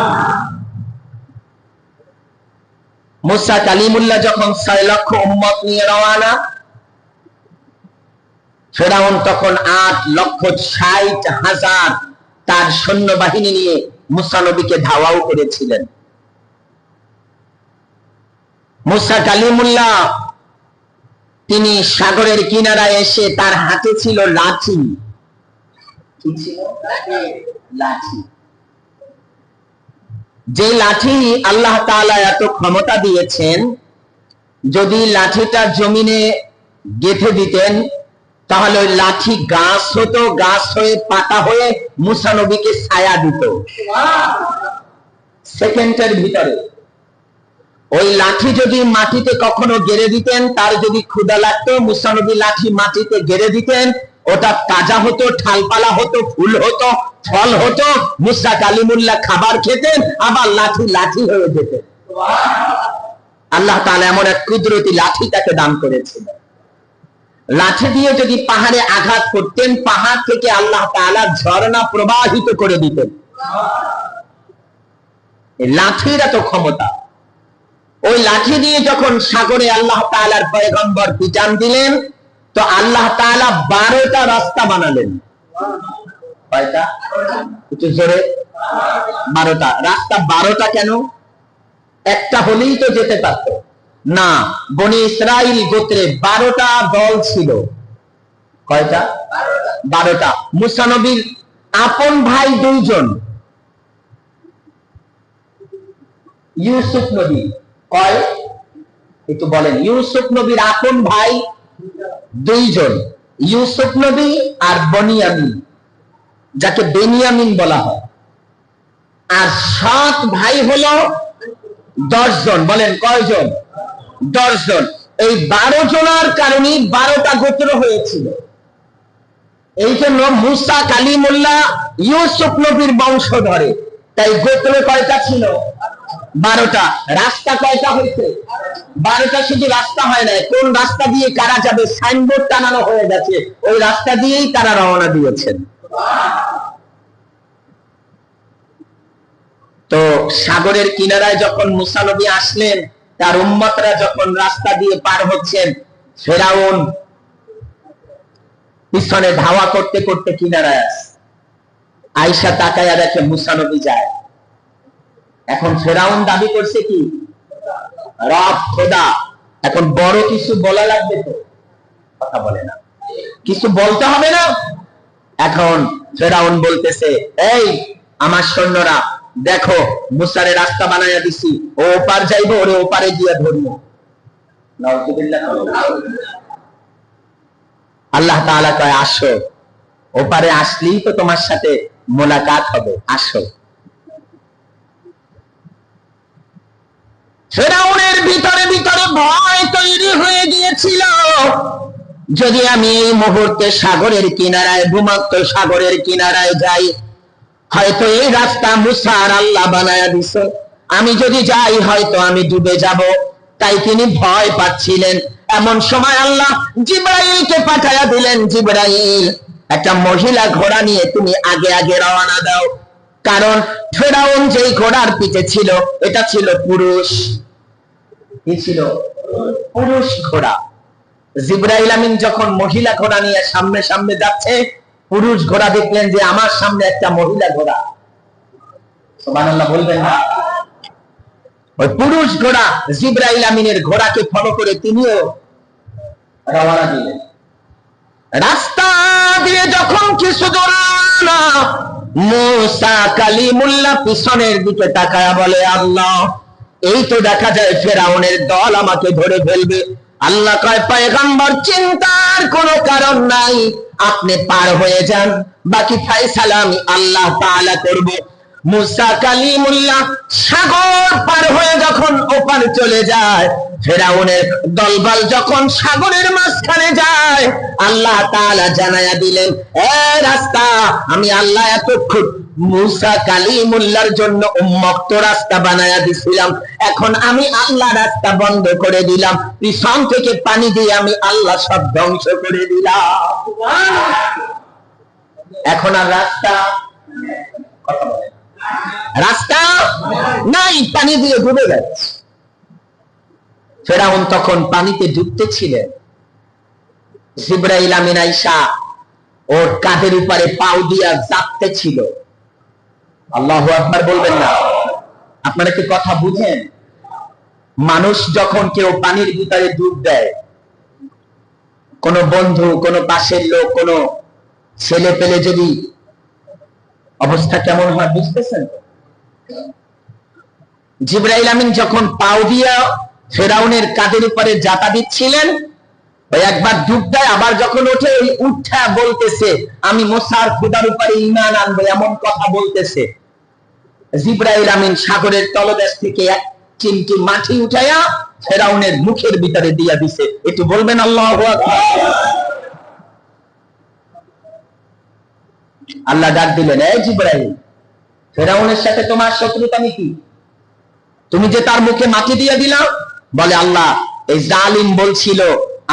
মুসা কালিমুল্লাহ যখন 6 লক্ষ উম্মত নিয়ে রওয়ানা, ফেরাউন তখন 8,60,000 তার সৈন্যবাহিনী নিয়ে মুসা নবীকে ধাওয়াও করেছিলেন। মুসা কালিমুল্লাহ তিনি সাগরের কিনারায় এসে তার হাতে ছিল লাঠি। কি ছিল? লাঠি। যে লাঠি আল্লাহ তাআলা এত ক্ষমতা দিয়েছেন, যদি লাঠিটা জমিনে গেঁথে দিতেন তাহলে ওই লাঠি গাছ হতো, গাছ হয়ে পাতা হয়ে মুসা নবীকে ছায়া দিত সেকেন্ডের ভিতরে। ওই লাঠি যদি মাটিতে কখনো গেড়ে দিতেন, তার যদি ক্ষুধা লাগতো, মুসা নবী লাঠি মাটিতে গেড়ে দিতেন, ওটা তাজা হতো, ঠালপালা হতো, ফুল হতো, ফল হতো। মুসা কালিমুল্লাহ খাবার খেতেন, আবার লাঠি লাঠি হয়ে যেতেন। আল্লাহ তাআলা এমন এক কুদরতি লাঠি তাকে দান করেছিলেন। লাঠি দিয়ে যদি পাহাড়ে আঘাত করতেন, পাহাড় থেকে আল্লাহ তাআলা ঝর্ণা প্রবাহিত করে দিতেন। লাঠির এত ক্ষমতা। ওই লাঠি দিয়ে যখন সাগরে আল্লাহ তাআলার পয়গম্বর পিটান দিলেন, তো আল্লাহ তাআলা 12টা রাস্তা বানালেন। কয়টা? একটু জোরে। 12টা রাস্তা। 12টা কেন? একটা হলেই তো যেতে পারত না। বনি ইসরাইল গোত্রে 12টা দল ছিল। কয়টা? 12টা। মুসা নবীর আপন ভাই 2 জন, ইউসুফ নবী। কয়? একটু বলেন। ইউসুফ নবীর আপন ভাই 2 জন, ইউসুফ নবী আর বনিয়ামিন, যাকে বেনিয়ামিন বলা হয়। আর 7 ভাই হলো 10 জন। বলেন কয়জন? 10 জন। এই 12 জনের কারণে 12টা গোত্র হয়েছিল। এই জন্য মুসা কালিমুল্লাহ ইউসুফ নবীর বংশধরে। তাই গোত্র কয়টা ছিল? 12টা। রাস্তা কয়টা হয়েছে? 12টা। শুধু রাস্তা হয় না, কোন রাস্তা দিয়ে কারা যাবে সাইনবোর্ড টানানো হয়ে গেছে, ওই রাস্তা দিয়েই তারা রওনা দিয়েছেন। তো সাগরের কিনারায় যখন মুসা নবী আসলেন, তার উম্মতরা যখন রাস্তা দিয়ে পার হচ্ছেন, ফেরাউন পিছনে ধাওয়া করতে করতে কিনারায় আসে। আয়েশা তাকায়া দেখে মুসা নবী যায়। এখন ফেরাউন দাবি করছে কি? রব, খোদা। এখন বড় কিছু বলা লাগবে তো, কথা বলে না, কিছু বলতে হবে না। এখন ফেরাউন বলতেছে, এই আমার সৈন্যরা দেখো, মুসারে রাস্তা বানাইয়া দিছি, ও ওপার যাইবো, ওরে ওপারে গিয়া ধরবো। নাউযুবিল্লাহ। আল্লাহ তাআলা কয় আসো, ওপারে আসলেই তো তোমার সাথে মোলাকাত হবে, আসো। ফেরাউনের ভিতরে ভিতরে ভয় তৈরি হয়ে গিয়েছিল, যদি আমি এই মুহূর্তে সাগরের কিনারায়, ভূমধ্য সাগরের কিনারায় যাই, হয়তো এই রাস্তা মুসা আর আল্লাহ বানায়া দিছে, আমি যদি যাই হয়তো আমি ডুবে যাব। তাই তিনি ভয় পাচ্ছিলেন। এমন সময় আল্লাহ জিবরাইলকে পাঠায়া দিলেন, জিবরাইল, একটা মহিলা ঘোড়া নিয়ে তুমি আগে আগে রওনা দাও। কারণ ফেরাউন যেই ঘোড়ার পিঠে ছিল, এটা ছিল পুরুষ। কি ছিল? পুরুষ ঘোড়া। জিবরাইল আমিন যখন মহিলা ঘোড়া নিয়ে সামনে সামনে যাচ্ছে, পুরুষ ঘোড়া দেখলেন যে আমার সামনে একটা মহিলা ঘোড়া। সুবহানাল্লাহ বলবেন না? ওই পুরুষ ঘোড়া জিবরাইল আমিনের ঘোড়াকে ফলো করে তিনিও রওনা দিলেন। রাস্তা দিয়ে যখন কিছু দূর মুসা কালিমুল্লাহ পিছনের দিকে তাকায়া বলে, আল্লাহ, এই তো দেখা যায় ফেরাউনের দল আমাকে ধরে ফেলবে। আল্লাহ কয়, পয়গম্বর, চিন্তার কোনো কারণ নাই, আপনি পার হয়ে যান, বাকি ফয়সালা আমি আল্লাহ তাআলা করব। মুসা কালিমুল্লাহ সাগর পার হয়ে যখন ওপার চলে যায়, ফেরাউনের দলবল যখন সাগরের মাঝখানে যায়, আল্লাহ তাআলা জানায়া দিলেন, রাস্তা আমি আল্লাহ এতক্ষণ মুসা কালিমুল্লাহর জন্য উন্মুক্ত রাস্তা বানায়া দিছিলাম, এখন আমি আল্লাহ রাস্তা বন্ধ করে দিলাম, পিছন থেকে পানি দিয়ে আমি আল্লাহ সব ধ্বংস করে দিলাম। এখন আর রাস্তা রাস্তা নাই, পানি দিয়ে ডুবে যাচ্ছে। ফেরাউন তখন পানিতে ডুবতেছিলেন। জিবরাইল আমিন আয়েশা ওর কাঁধের উপরে পাও দিয়া যাচ্ছে। আল্লাহু আকবার বলবেন না? আপনারা কি কথা বুঝেন? মানুষ যখন কেউ পানির ভিতরে ডুব দেয়, কোন বন্ধু, কোন পাশের লোক, কোন ছেলে পেলে যদি, অবস্থা কেমন হয় বুঝতেছেন? জিবরাইল আমিন যখন পাও দিয়া ফেরাউনের কাঁধের উপরে যাতা দিচ্ছিলেন, ওই একবার ডুব দেয়, আবার যখন ওঠে ওই উঠা বলতেছে, আমি মুসার খোদার উপরে ঈমান আনবো, এমন কথা বলতেছে। জিবরাইল আমিন সাগরের তলদেশ থেকে এক চিমটি মাটি উঠায়া ফেরাউনের মুখের ভিতরে দিয়া দিছে। একটু বলবেন আল্লাহু আকবার। আল্লাহ ডাক দিলেন, এই জিবরাইল, ফেরাউনের সাথে তোমার শত্রুতা কি? তুমি যে তার মুখে মাটি দিয়ে দিলা? বলে, আল্লাহ, এই জালিম বলছিল,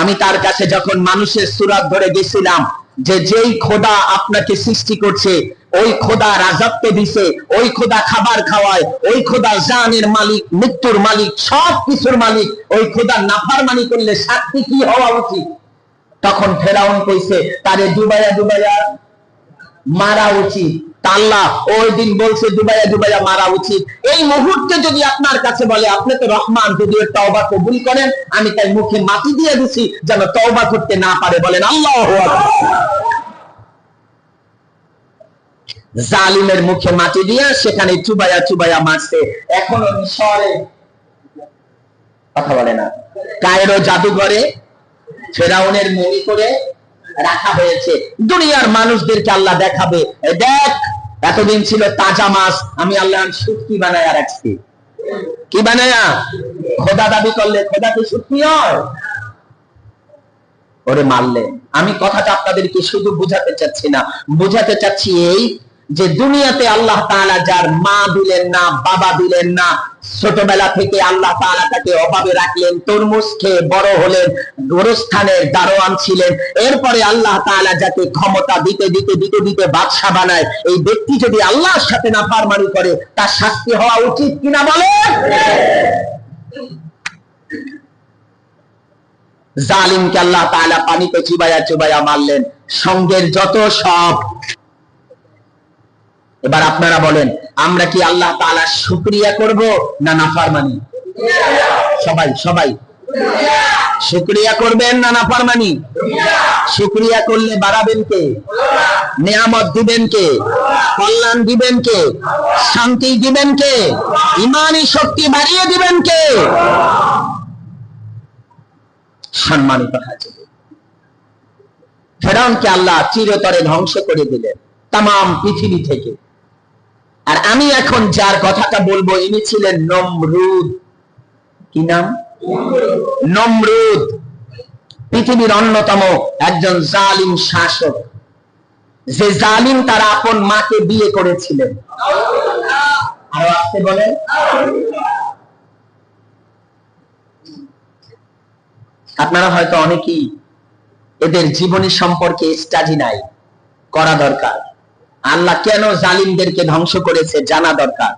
আমি তার কাছে যখন মানুষের সূরত ধরে গেছিলাম, যে যেই খোদা আপনাকে সৃষ্টি করছে ওই খোদা রাজত্ব দিছে, ওই খোদা খাবার খাওয়ায়, ওই খোদা জানের মালিক, মৃত্যুর মালিক, সব কিছুর মালিক, ওই খোদা নাফরমানি করলে শাস্তি কি হওয়া উচিত? তখন ফেরাউন কইছে, তারে ডুবাইয়া ডুবাইয়া মারা উচিত। আল্লাহ ওই দিন বলছে ডুবাইয়া ডুবাইয়া মারা উচিত। এই মুহূর্তে যদি আপনার কাছে বলে, আপনি তো রহমান, যদি তওবা কবুল করেন, আমি তাই মুখে মাটি দিয়ে দিছি যেন তওবা করতে না পারে। বলেন আল্লাহু আকবার। জালিমের মুখে মাটি দিয়ে সেখানে চুবাইয়া চুবাইয়া মারছে। এখনো মিশরে, কথা বলে না, কায়রো জাদুঘরে ফেরাউনের মমি করে রাখা হয়েছে। দুনিয়ার মানুষদেরকে আল্লাহ দেখাবে, দেখ, এতদিন ছিল তাজা মাছ, আমি আল্লাহ শুটকি বানায়া রাখছি। কি বানায়া? খোদা দাবি করলে খোদা কি শুটকি হয়? ওরে মারলে। আমি কথাটা আপনাদেরকে শুধু বুঝাতে চাচ্ছি না, বুঝাতে চাচ্ছি এই যে দুনিয়াতে আল্লাহ তাআলা যার মা দিলেন না, বাবা দিলেন না, ছোটবেলা থেকে আল্লাহ তাআলা তাকে অভাবে রাখলেন, তরমুজ খেয়ে বড় হলেন, গোরস্থানের দারোয়ান ছিলেন, এরপরে আল্লাহ তাআলা যাকে ক্ষমতা দিতে দিতে দিতে দিতে বাদশা বানায়, এই ব্যক্তি যদি আল্লাহর সাথে নাফরমানি করে, তার শাস্তি হওয়া উচিত কিনা বলে? জালিমকে আল্লাহ তাআলা পানিতে চুবাইয়া চুবাইয়া মারলেন, সঙ্গের যত সব। এবার আপনারা বলেন, আমরা কি আল্লাহ তাআলার শুকরিয়া করব না নাফরমানি? সবাই সবাই শুকরিয়া করবেন না নাফরমানি? শুকরিয়া করলে বাড়াবেন কে? নিয়ামত দিবেন কে? কল্যাণ দিবেন কে? শান্তি দিবেন কে? ঈমানি শক্তি বাড়িয়ে দিবেন কে? সম্মানিত হাজির, ফেরাউনকে আল্লাহ চিরতরে ধ্বংস করে দিলেন তামাম পৃথিবী থেকে। আর আমি এখন যার কথাটা বলবো, ইনি ছিলেন নমরুদ। কি নাম? নমরুদ। পৃথিবীর অন্যতম একজন জালিম শাসক, যে জালিম তার আপন মাকে বিয়ে করেছিলেন। আরো আসতে বলেন। আপনারা হয়তো অনেকেই এদের জীবনী সম্পর্কে স্টাডি নাই, করা দরকার। আল্লাহ কেন জালিমদেরকে ধ্বংস করেছে জানা দরকার।